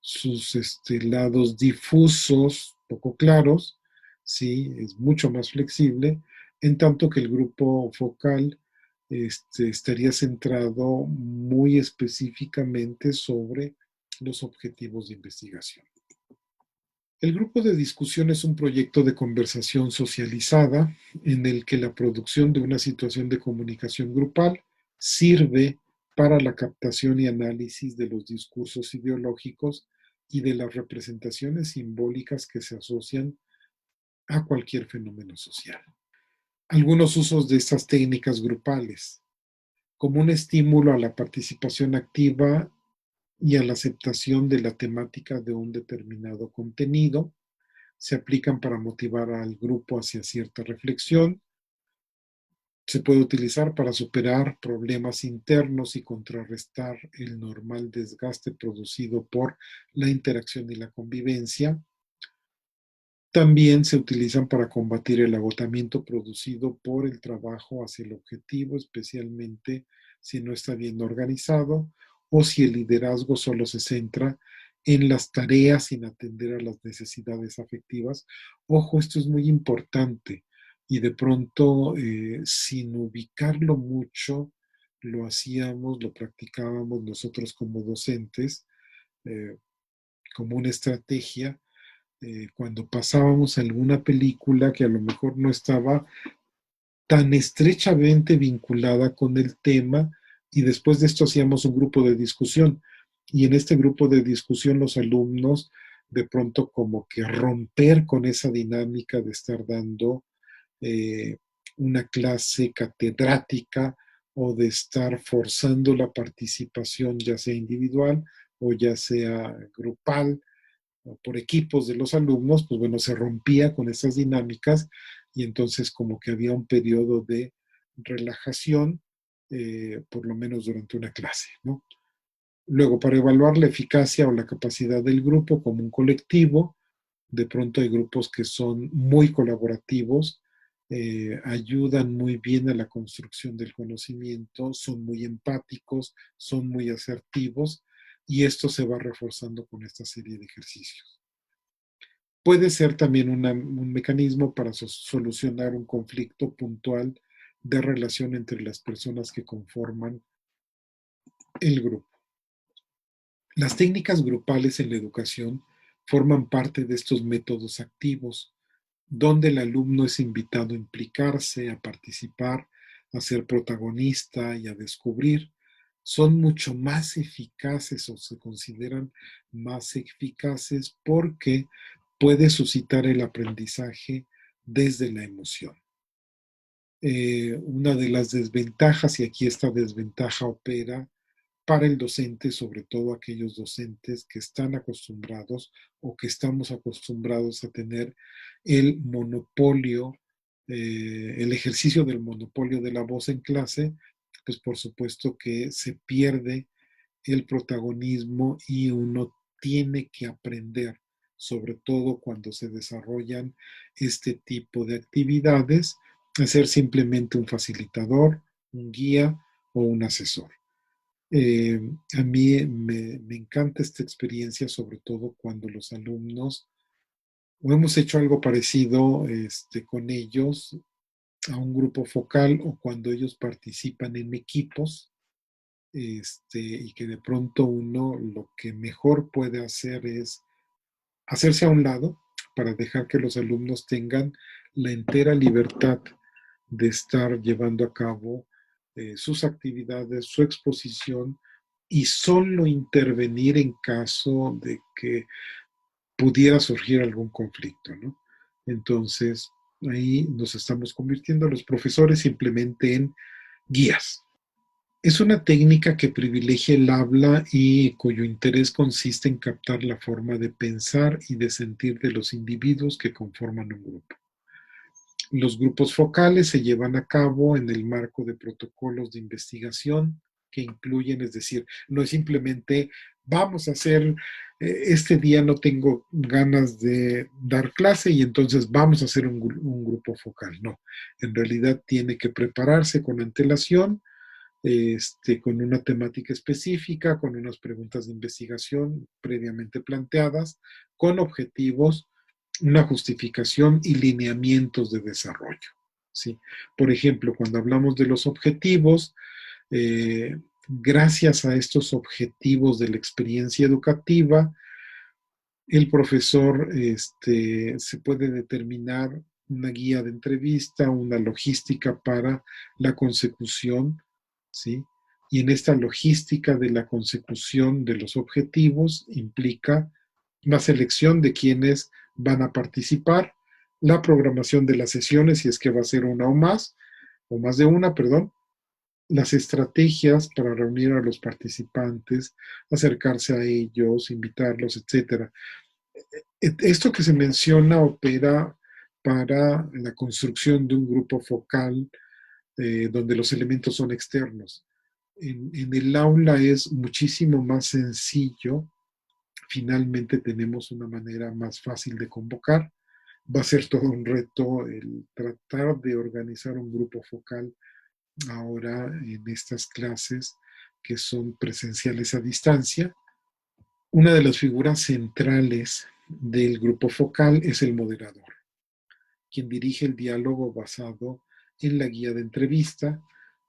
sus lados difusos, poco claros, ¿sí? Es mucho más flexible, en tanto que el grupo focal estaría centrado muy específicamente sobre los objetivos de investigación. El grupo de discusión es un proyecto de conversación socializada en el que la producción de una situación de comunicación grupal sirve para la captación y análisis de los discursos ideológicos y de las representaciones simbólicas que se asocian a cualquier fenómeno social. Algunos usos de estas técnicas grupales, como un estímulo a la participación activa y a la aceptación de la temática de un determinado contenido, se aplican para motivar al grupo hacia cierta reflexión, se puede utilizar para superar problemas internos y contrarrestar el normal desgaste producido por la interacción y la convivencia. También se utilizan para combatir el agotamiento producido por el trabajo hacia el objetivo, especialmente si no está bien organizado o si el liderazgo solo se centra en las tareas sin atender a las necesidades afectivas. Ojo, esto es muy importante y de pronto sin ubicarlo mucho, lo hacíamos, lo practicábamos nosotros como docentes, eh, como una estrategia cuando pasábamos alguna película que a lo mejor no estaba tan estrechamente vinculada con el tema y después de esto hacíamos un grupo de discusión y en este grupo de discusión los alumnos de pronto como que romper con esa dinámica de estar dando eh, una clase catedrática o de estar forzando la participación ya sea individual o ya sea grupal por equipos de los alumnos, pues bueno, se rompía con esas dinámicas y entonces como que había un periodo de relajación, por lo menos durante una clase, ¿no? Luego, para evaluar la eficacia o la capacidad del grupo como un colectivo, de pronto hay grupos que son muy colaborativos, ayudan muy bien a la construcción del conocimiento, son muy empáticos, son muy asertivos y esto se va reforzando con esta serie de ejercicios. Puede ser también un mecanismo para solucionar un conflicto puntual de relación entre las personas que conforman el grupo. Las técnicas grupales en la educación forman parte de estos métodos activos, donde el alumno es invitado a implicarse, a participar, a ser protagonista y a descubrir. Son mucho más eficaces o se consideran más eficaces porque puede suscitar el aprendizaje desde la emoción. Una de las desventajas, y aquí esta desventaja opera para el docente, sobre todo aquellos docentes que están acostumbrados o que estamos acostumbrados a tener el monopolio, el ejercicio del monopolio de la voz en clase, pues por supuesto que se pierde el protagonismo y uno tiene que aprender, sobre todo cuando se desarrollan este tipo de actividades, a ser simplemente un facilitador, un guía o un asesor. Eh, a mí me encanta esta experiencia, sobre todo cuando los alumnos, o hemos hecho algo parecido con ellos, a un grupo focal o cuando ellos participan en equipos, y que de pronto uno lo que mejor puede hacer es hacerse a un lado para dejar que los alumnos tengan la entera libertad de estar llevando a cabo sus actividades, su exposición y solo intervenir en caso de que pudiera surgir algún conflicto, ¿no? Entonces, ahí nos estamos convirtiendo los profesores simplemente en guías. Es una técnica que privilegia el habla y cuyo interés consiste en captar la forma de pensar y de sentir de los individuos que conforman un grupo. Los grupos focales se llevan a cabo en el marco de protocolos de investigación que incluyen, es decir, no es simplemente vamos a hacer, este día no tengo ganas de dar clase y entonces vamos a hacer un grupo focal. No, en realidad tiene que prepararse con antelación, con una temática específica, con unas preguntas de investigación previamente planteadas, con objetivos, una justificación y lineamientos de desarrollo. ¿Sí? Por ejemplo, cuando hablamos de los objetivos, gracias a estos objetivos de la experiencia educativa, el profesor se puede determinar una guía de entrevista, una logística para la consecución, ¿sí? Y en esta logística de la consecución de los objetivos implica la selección de quienes van a participar, la programación de las sesiones, si es que va a ser una o más de una, perdón, las estrategias para reunir a los participantes, acercarse a ellos, invitarlos, etcétera. Esto que se menciona opera para la construcción de un grupo focal donde los elementos son externos. En el aula es muchísimo más sencillo. Finalmente tenemos una manera más fácil de convocar. Va a ser todo un reto el tratar de organizar un grupo focal ahora en estas clases que son presenciales a distancia. Una de las figuras centrales del grupo focal es el moderador, quien dirige el diálogo basado en la guía de entrevista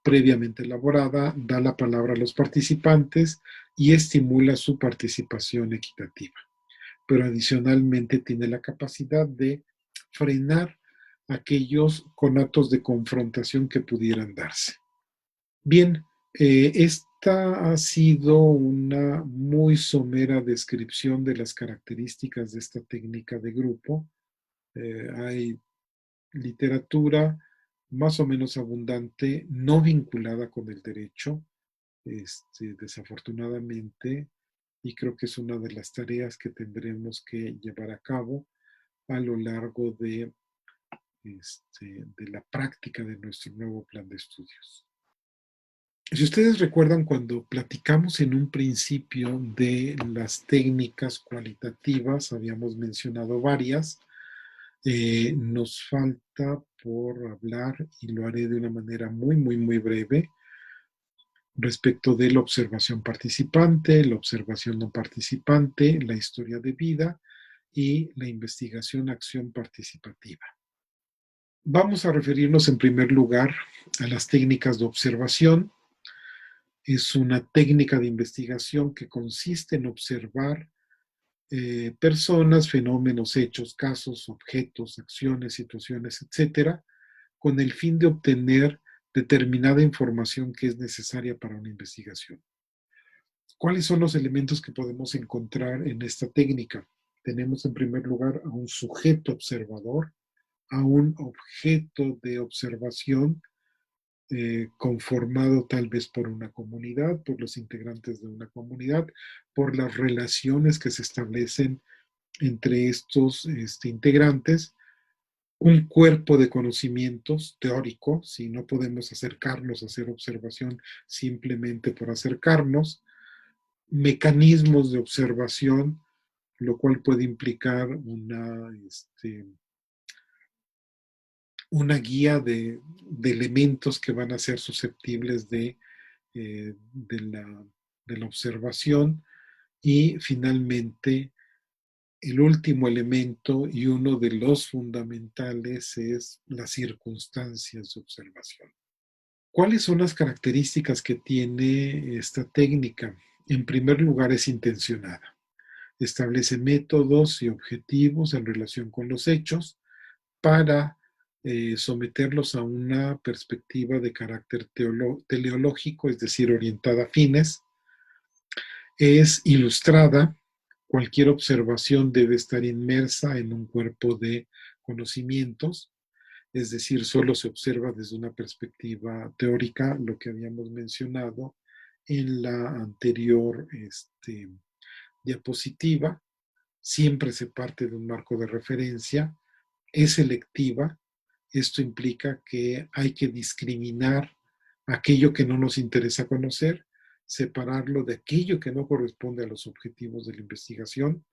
previamente elaborada, da la palabra a los participantes y estimula su participación equitativa. Pero adicionalmente tiene la capacidad de frenar aquellos conatos de confrontación que pudieran darse. Bien, esta ha sido una muy somera descripción de las características de esta técnica de grupo. Hay literatura más o menos abundante, no vinculada con el derecho, desafortunadamente, y creo que es una de las tareas que tendremos que llevar a cabo a lo largo de la práctica de nuestro nuevo plan de estudios. Si ustedes recuerdan cuando platicamos en un principio de las técnicas cualitativas, habíamos mencionado varias, nos falta por hablar, y lo haré de una manera muy, muy, muy breve, respecto de la observación participante, la observación no participante, la historia de vida y la investigación-acción participativa. Vamos a referirnos en primer lugar a las técnicas de observación. Es una técnica de investigación que consiste en observar personas, fenómenos, hechos, casos, objetos, acciones, situaciones, etcétera, con el fin de obtener determinada información que es necesaria para una investigación. ¿Cuáles son los elementos que podemos encontrar en esta técnica? Tenemos en primer lugar a un sujeto observador, a un objeto de observación conformado tal vez por una comunidad, por los integrantes de una comunidad, por las relaciones que se establecen entre estos integrantes, un cuerpo de conocimientos teórico, si no podemos acercarnos a hacer observación simplemente por acercarnos, mecanismos de observación, lo cual puede implicar una guía de elementos que van a ser susceptibles eh, de, la, de la observación. Y finalmente, el último elemento y uno de los fundamentales es las circunstancias de observación. ¿Cuáles son las características que tiene esta técnica? En primer lugar, es intencionada. Establece métodos y objetivos en relación con los hechos para someterlos a una perspectiva de carácter teleológico, es decir, orientada a fines. Es ilustrada. Cualquier observación debe estar inmersa en un cuerpo de conocimientos, es decir, solo se observa desde una perspectiva teórica, lo que habíamos mencionado en la anterior diapositiva. Siempre se parte de un marco de referencia, es selectiva. Esto implica que hay que discriminar aquello que no nos interesa conocer, separarlo de aquello que no corresponde a los objetivos de la investigación.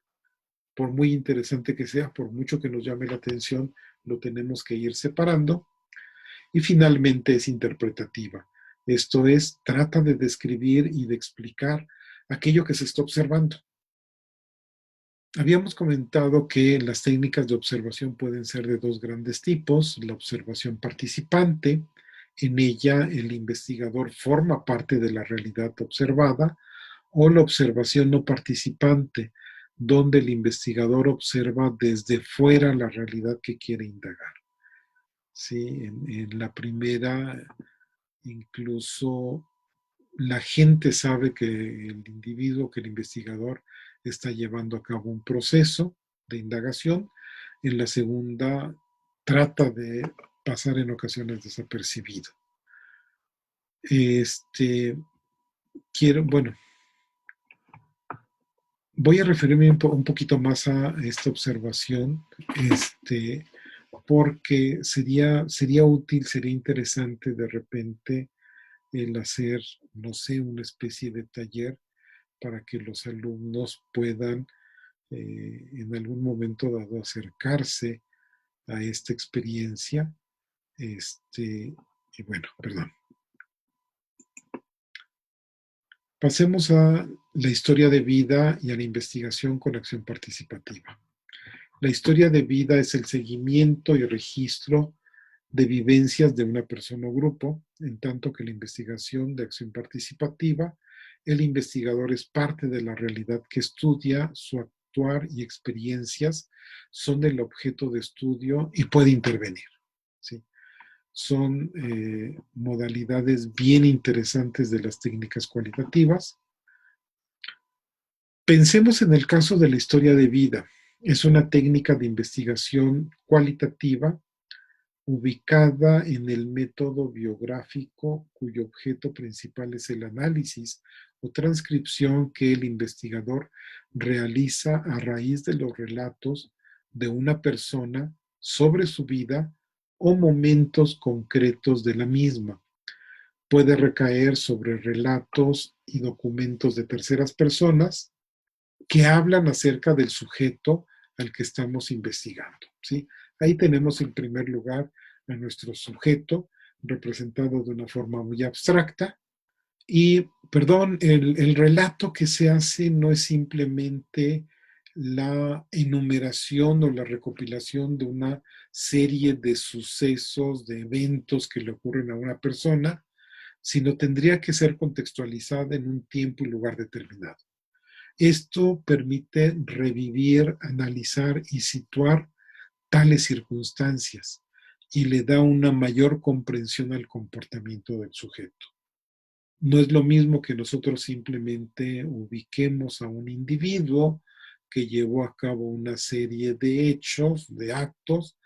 Por muy interesante que sea, por mucho que nos llame la atención, lo tenemos que ir separando. Y finalmente es interpretativa. Esto es, trata de describir y de explicar aquello que se está observando. Habíamos comentado que las técnicas de observación pueden ser de dos grandes tipos: la observación participante. En ella el investigador forma parte de la realidad observada, o la observación no participante, donde el investigador observa desde fuera la realidad que quiere indagar. ¿Sí? En la primera, incluso la gente sabe que el individuo, que el investigador está llevando a cabo un proceso de indagación. En la segunda, trata de pasar en ocasiones desapercibido. Este, bueno, voy a referirme un poquito más a esta observación, porque sería útil, sería interesante de repente el hacer, no sé, una especie de taller para que los alumnos puedan en algún momento dado acercarse a esta experiencia. Y bueno, perdón. Pasemos a la historia de vida y a la investigación con acción participativa. La historia de vida es el seguimiento y registro de vivencias de una persona o grupo, en tanto que la investigación de acción participativa, el investigador es parte de la realidad que estudia, su actuar y experiencias son el objeto de estudio y puede intervenir. ¿Sí? Son modalidades bien interesantes de las técnicas cualitativas. Pensemos en el caso de la historia de vida. Es una técnica de investigación cualitativa ubicada en el método biográfico, cuyo objeto principal es el análisis o transcripción que el investigador realiza a raíz de los relatos de una persona sobre su vida o momentos concretos de la misma. Puede recaer sobre relatos y documentos de terceras personas que hablan acerca del sujeto al que estamos investigando. ¿Sí? Ahí tenemos en primer lugar a nuestro sujeto representado de una forma muy abstracta. Y, perdón, el relato que se hace no es simplemente la enumeración o la recopilación de una serie de sucesos, de eventos que le ocurren a una persona, sino tendría que ser contextualizada en un tiempo y lugar determinado. Esto permite revivir, analizar y situar tales circunstancias y le da una mayor comprensión al comportamiento del sujeto. No es lo mismo que nosotros simplemente ubiquemos a un individuo que llevó a cabo una serie de hechos, de actos,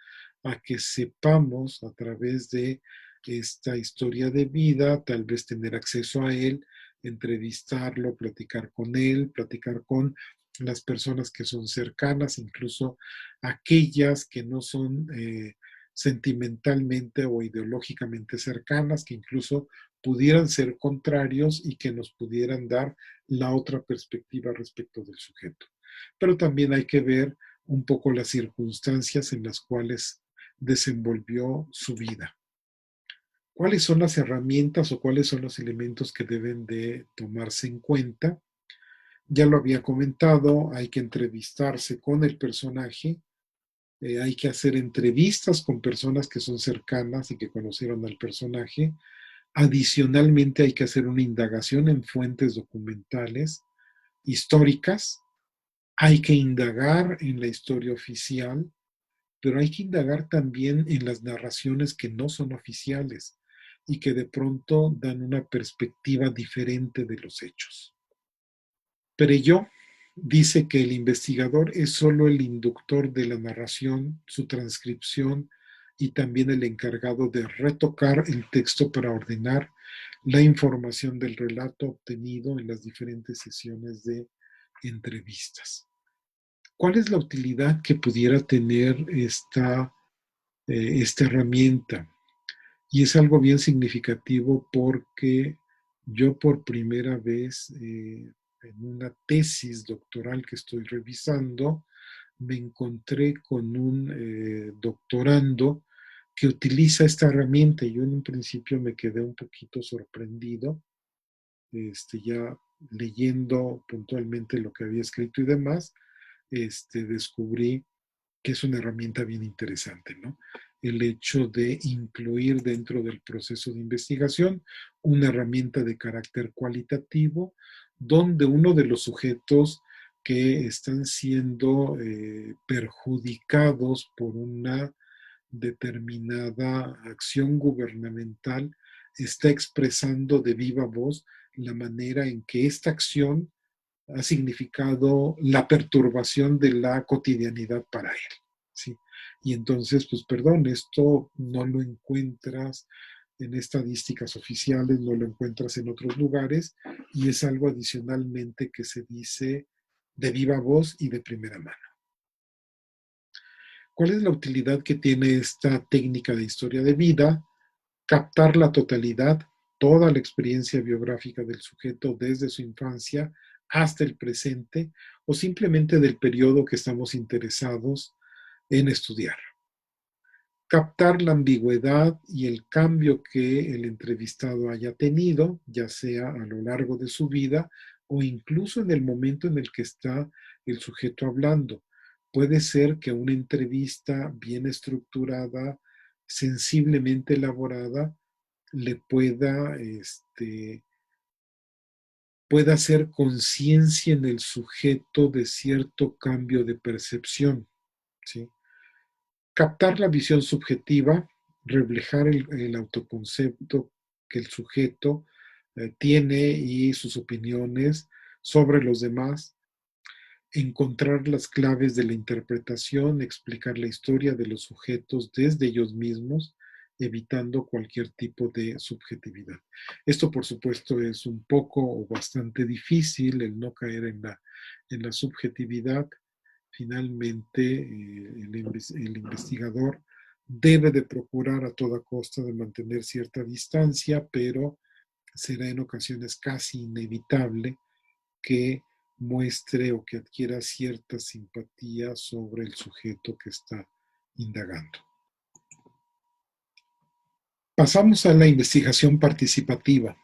a que sepamos a través de esta historia de vida, tal vez tener acceso a él, entrevistarlo, platicar con él, platicar con las personas que son cercanas, incluso aquellas que no son sentimentalmente o ideológicamente cercanas, que incluso pudieran ser contrarios y que nos pudieran dar la otra perspectiva respecto del sujeto. Pero también hay que ver un poco las circunstancias en las cuales desenvolvió su vida. ¿Cuáles son las herramientas o cuáles son los elementos que deben de tomarse en cuenta? Ya lo había comentado, hay que entrevistarse con el personaje, hay que hacer entrevistas con personas que son cercanas y que conocieron al personaje. Adicionalmente, hay que hacer una indagación en fuentes documentales históricas. Hay que indagar en la historia oficial, pero hay que indagar también en las narraciones que no son oficiales y que de pronto dan una perspectiva diferente de los hechos. Perelló dice que el investigador es solo el inductor de la narración, su transcripción y también el encargado de retocar el texto para ordenar la información del relato obtenido en las diferentes sesiones de entrevistas. ¿Cuál es la utilidad que pudiera tener esta herramienta? Y es algo bien significativo porque yo por primera vez en una tesis doctoral que estoy revisando, me encontré con un doctorando que utiliza esta herramienta. Yo en un principio me quedé un poquito sorprendido, ya leyendo puntualmente lo que había escrito y demás, descubrí que es una herramienta bien interesante, ¿no? El hecho de incluir dentro del proceso de investigación una herramienta de carácter cualitativo, donde uno de los sujetos que están siendo perjudicados por una determinada acción gubernamental está expresando de viva voz la manera en que esta acción ha significado la perturbación de la cotidianidad para él. ¿Sí? Y entonces, pues perdón, esto no lo encuentras en estadísticas oficiales, no lo encuentras en otros lugares y es algo adicionalmente que se dice de viva voz y de primera mano. ¿Cuál es la utilidad que tiene esta técnica de historia de vida? Captar la totalidad, toda la experiencia biográfica del sujeto desde su infancia hasta el presente o simplemente del periodo que estamos interesados en estudiar. Captar la ambigüedad y el cambio que el entrevistado haya tenido, ya sea a lo largo de su vida o incluso en el momento en el que está el sujeto hablando. Puede ser que una entrevista bien estructurada, sensiblemente elaborada, le pueda hacer conciencia en el sujeto de cierto cambio de percepción, ¿sí? Captar la visión subjetiva, reflejar el autoconcepto que el sujeto tiene y sus opiniones sobre los demás, encontrar las claves de la interpretación, explicar la historia de los sujetos desde ellos mismos, evitando cualquier tipo de subjetividad. Esto, por supuesto, es un poco o bastante difícil, el no caer en la subjetividad. Finalmente, el investigador debe de procurar a toda costa de mantener cierta distancia, pero será en ocasiones casi inevitable que muestre o que adquiera cierta simpatía sobre el sujeto que está indagando. Pasamos a la investigación participativa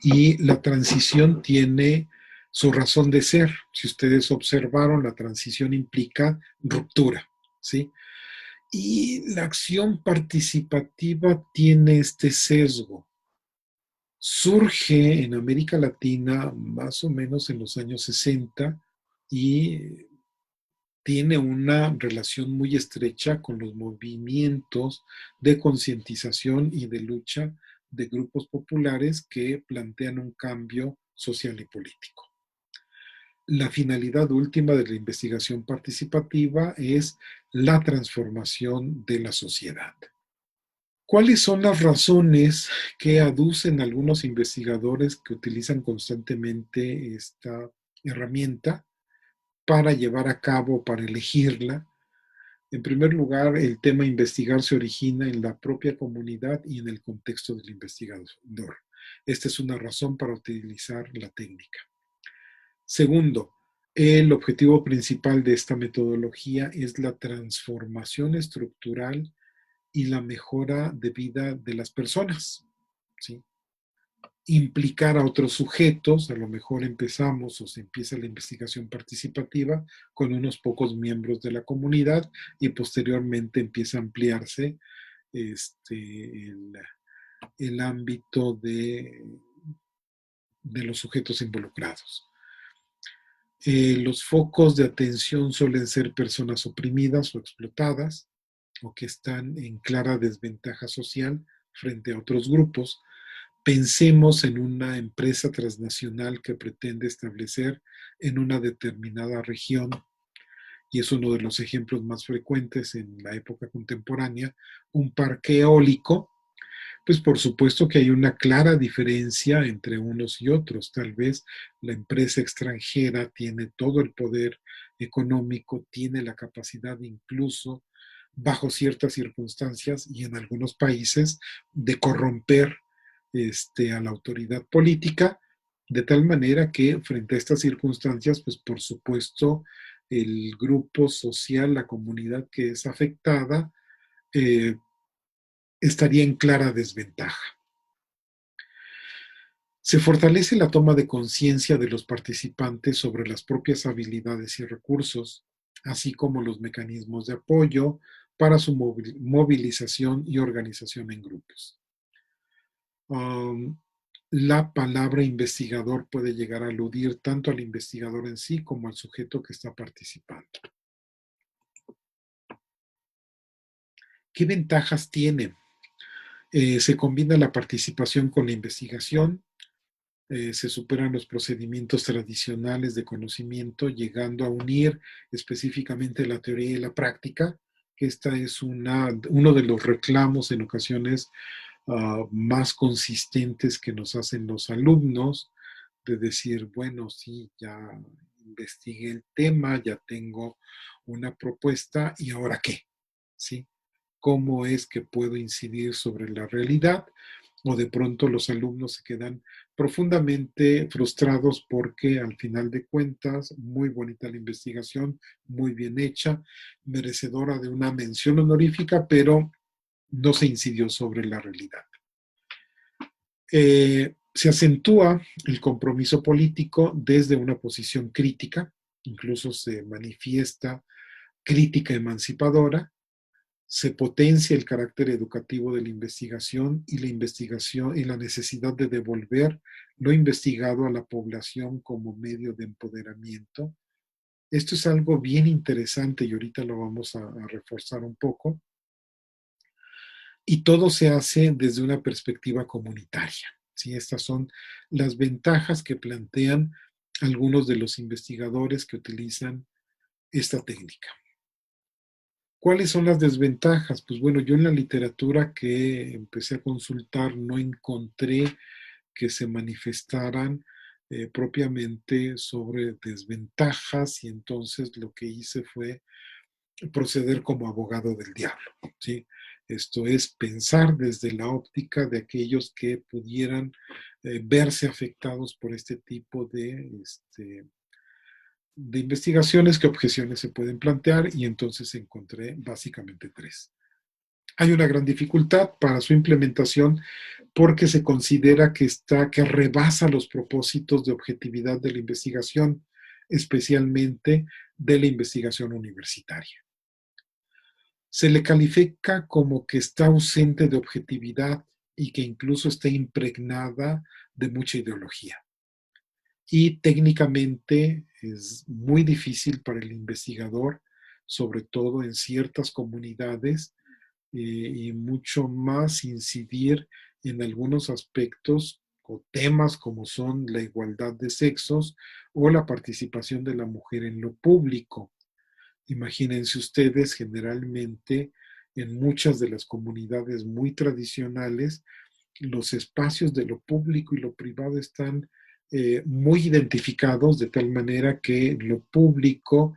y la transición tiene su razón de ser. Si ustedes observaron, la transición implica ruptura, ¿sí? Y la acción participativa tiene este sesgo. Surge en América Latina más o menos en los años 60 y tiene una relación muy estrecha con los movimientos de concientización y de lucha de grupos populares que plantean un cambio social y político. La finalidad última de la investigación participativa es la transformación de la sociedad. ¿Cuáles son las razones que aducen algunos investigadores que utilizan constantemente esta herramienta para llevar a cabo, para elegirla? En primer lugar, el tema investigar se origina en la propia comunidad y en el contexto del investigador. Esta es una razón para utilizar la técnica. Segundo, el objetivo principal de esta metodología es la transformación estructural y la mejora de vida de las personas, ¿sí? Implicar a otros sujetos, a lo mejor empezamos o se empieza la investigación participativa con unos pocos miembros de la comunidad y posteriormente empieza a ampliarse el ámbito de los sujetos involucrados. Los focos de atención suelen ser personas oprimidas o explotadas o que están en clara desventaja social frente a otros grupos. Pensemos en una empresa transnacional que pretende establecer en una determinada región, y es uno de los ejemplos más frecuentes en la época contemporánea, un parque eólico. Pues por supuesto que hay una clara diferencia entre unos y otros. Tal vez la empresa extranjera tiene todo el poder económico, tiene la capacidad incluso, bajo ciertas circunstancias y en algunos países, de corromper a la autoridad política, de tal manera que frente a estas circunstancias, pues por supuesto, el grupo social, la comunidad que es afectada, eh, estaría en clara desventaja. Se fortalece la toma de conciencia de los participantes sobre las propias habilidades y recursos, así como los mecanismos de apoyo para su movilización y organización en grupos. Um, la palabra investigador puede llegar a aludir tanto al investigador en sí como al sujeto que está participando. ¿Qué ventajas tiene? Se combina la participación con la investigación, se superan los procedimientos tradicionales de conocimiento, llegando a unir específicamente la teoría y la práctica, que esta es uno de los reclamos en ocasiones más consistentes que nos hacen los alumnos, de decir, bueno, sí, ya investigué el tema, ya tengo una propuesta, ¿y ahora qué? ¿Sí? ¿Cómo es que puedo incidir sobre la realidad? O de pronto los alumnos se quedan profundamente frustrados porque al final de cuentas, muy bonita la investigación, muy bien hecha, merecedora de una mención honorífica, pero no se incidió sobre la realidad. Se acentúa el compromiso político desde una posición crítica, incluso se manifiesta crítica emancipadora, se potencia el carácter educativo de la investigación y la necesidad de devolver lo investigado a la población como medio de empoderamiento. Esto es algo bien interesante y ahorita lo vamos a reforzar un poco. Y todo se hace desde una perspectiva comunitaria. ¿Sí? Estas son las ventajas que plantean algunos de los investigadores que utilizan esta técnica. ¿Cuáles son las desventajas? Pues bueno, yo en la literatura que empecé a consultar no encontré que se manifestaran propiamente sobre desventajas y entonces lo que hice fue proceder como abogado del diablo, ¿sí? Esto es pensar desde la óptica de aquellos que pudieran verse afectados por este tipo de investigaciones, qué objeciones se pueden plantear y entonces encontré básicamente tres. Hay una gran dificultad para su implementación porque se considera que rebasa los propósitos de objetividad de la investigación, especialmente de la investigación universitaria. Se le califica como que está ausente de objetividad y que incluso está impregnada de mucha ideología. Y técnicamente es muy difícil para el investigador, sobre todo en ciertas comunidades, y mucho más incidir en algunos aspectos o temas como son la igualdad de sexos o la participación de la mujer en lo público. Imagínense ustedes, generalmente en muchas de las comunidades muy tradicionales, los espacios de lo público y lo privado están muy identificados de tal manera que lo público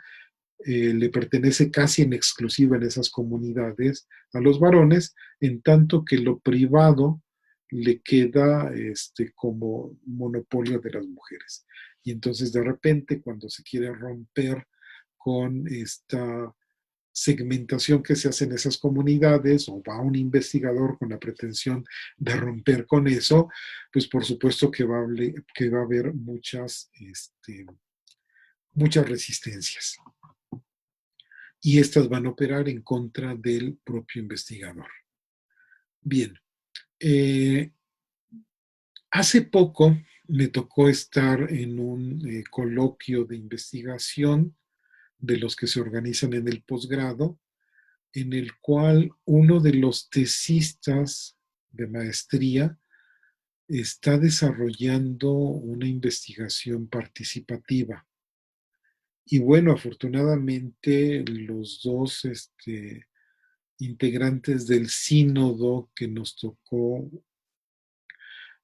le pertenece casi en exclusiva en esas comunidades a los varones, en tanto que lo privado le queda como monopolio de las mujeres. Y entonces de repente cuando se quiere romper con esta segmentación que se hace en esas comunidades o va un investigador con la pretensión de romper con eso, pues por supuesto que va a haber muchas resistencias y estas van a operar en contra del propio investigador. Bien, eh, hace poco me tocó estar en un coloquio de investigación de los que se organizan en el posgrado, en el cual uno de los tesistas de maestría está desarrollando una investigación participativa. Y bueno, afortunadamente los dos integrantes del sínodo que nos tocó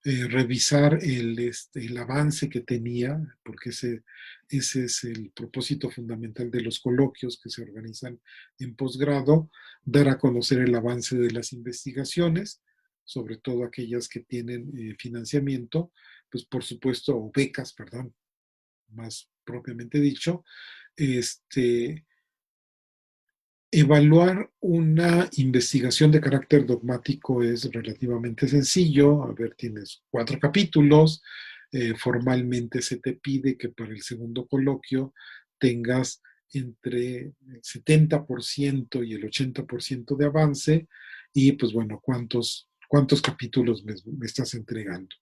revisar el avance que tenía, porque ese es el propósito fundamental de los coloquios que se organizan en posgrado, dar a conocer el avance de las investigaciones, sobre todo aquellas que tienen financiamiento, pues por supuesto, o becas, perdón, más propiamente dicho, este, evaluar una investigación de carácter dogmático es relativamente sencillo. A ver, tienes 4 capítulos. Formalmente se te pide que para el segundo coloquio tengas entre el 70% y el 80% de avance. Y pues bueno, ¿cuántos capítulos me estás entregando?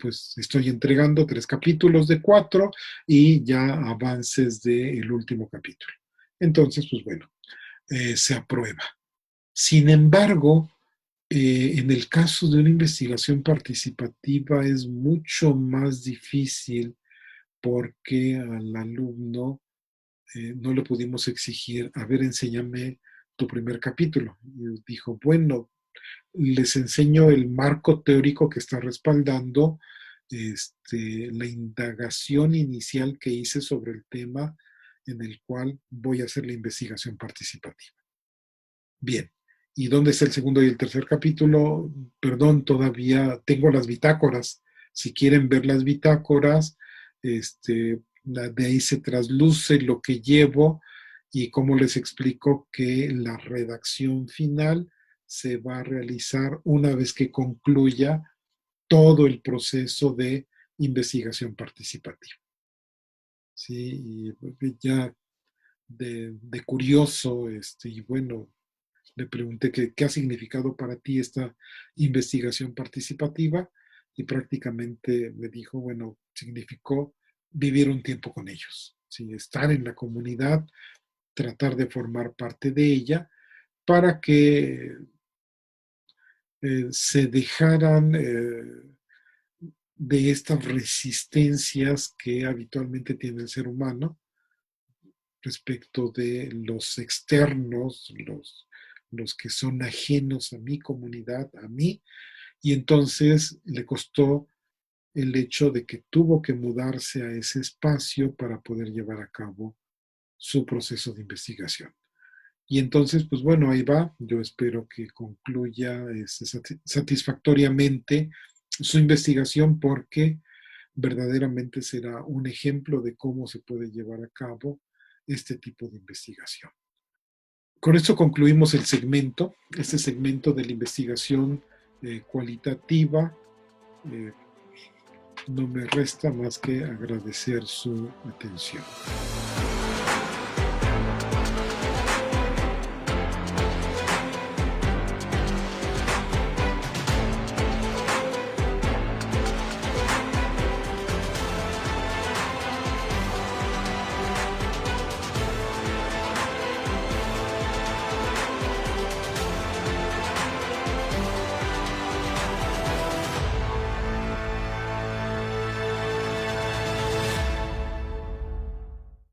Pues estoy entregando 3 capítulos de 4 y ya avances del último capítulo. Entonces, pues bueno, se aprueba. Sin embargo, en el caso de una investigación participativa es mucho más difícil porque al alumno no le pudimos exigir, a ver, enséñame tu primer capítulo. Y dijo, bueno, les enseño el marco teórico que está respaldando la indagación inicial que hice sobre el tema en el cual voy a hacer la investigación participativa. Bien. ¿Y dónde está el segundo y el tercer capítulo? Perdón, todavía tengo las bitácoras. Si quieren ver las bitácoras, de ahí se trasluce lo que llevo y cómo les explico que la redacción final se va a realizar una vez que concluya todo el proceso de investigación participativa. Sí, y ya de curioso, y bueno, le pregunté qué ha significado para ti esta investigación participativa y prácticamente me dijo, bueno, significó vivir un tiempo con ellos, ¿sí? Estar en la comunidad, tratar de formar parte de ella para que se dejaran de estas resistencias que habitualmente tiene el ser humano respecto de los externos, los que son ajenos a mi comunidad, a mí, y entonces le costó el hecho de que tuvo que mudarse a ese espacio para poder llevar a cabo su proceso de investigación. Y entonces, pues bueno, ahí va. Yo espero que concluya satisfactoriamente su investigación porque verdaderamente será un ejemplo de cómo se puede llevar a cabo este tipo de investigación. Con esto concluimos este segmento de la investigación cualitativa. Eh, no me resta más que agradecer su atención.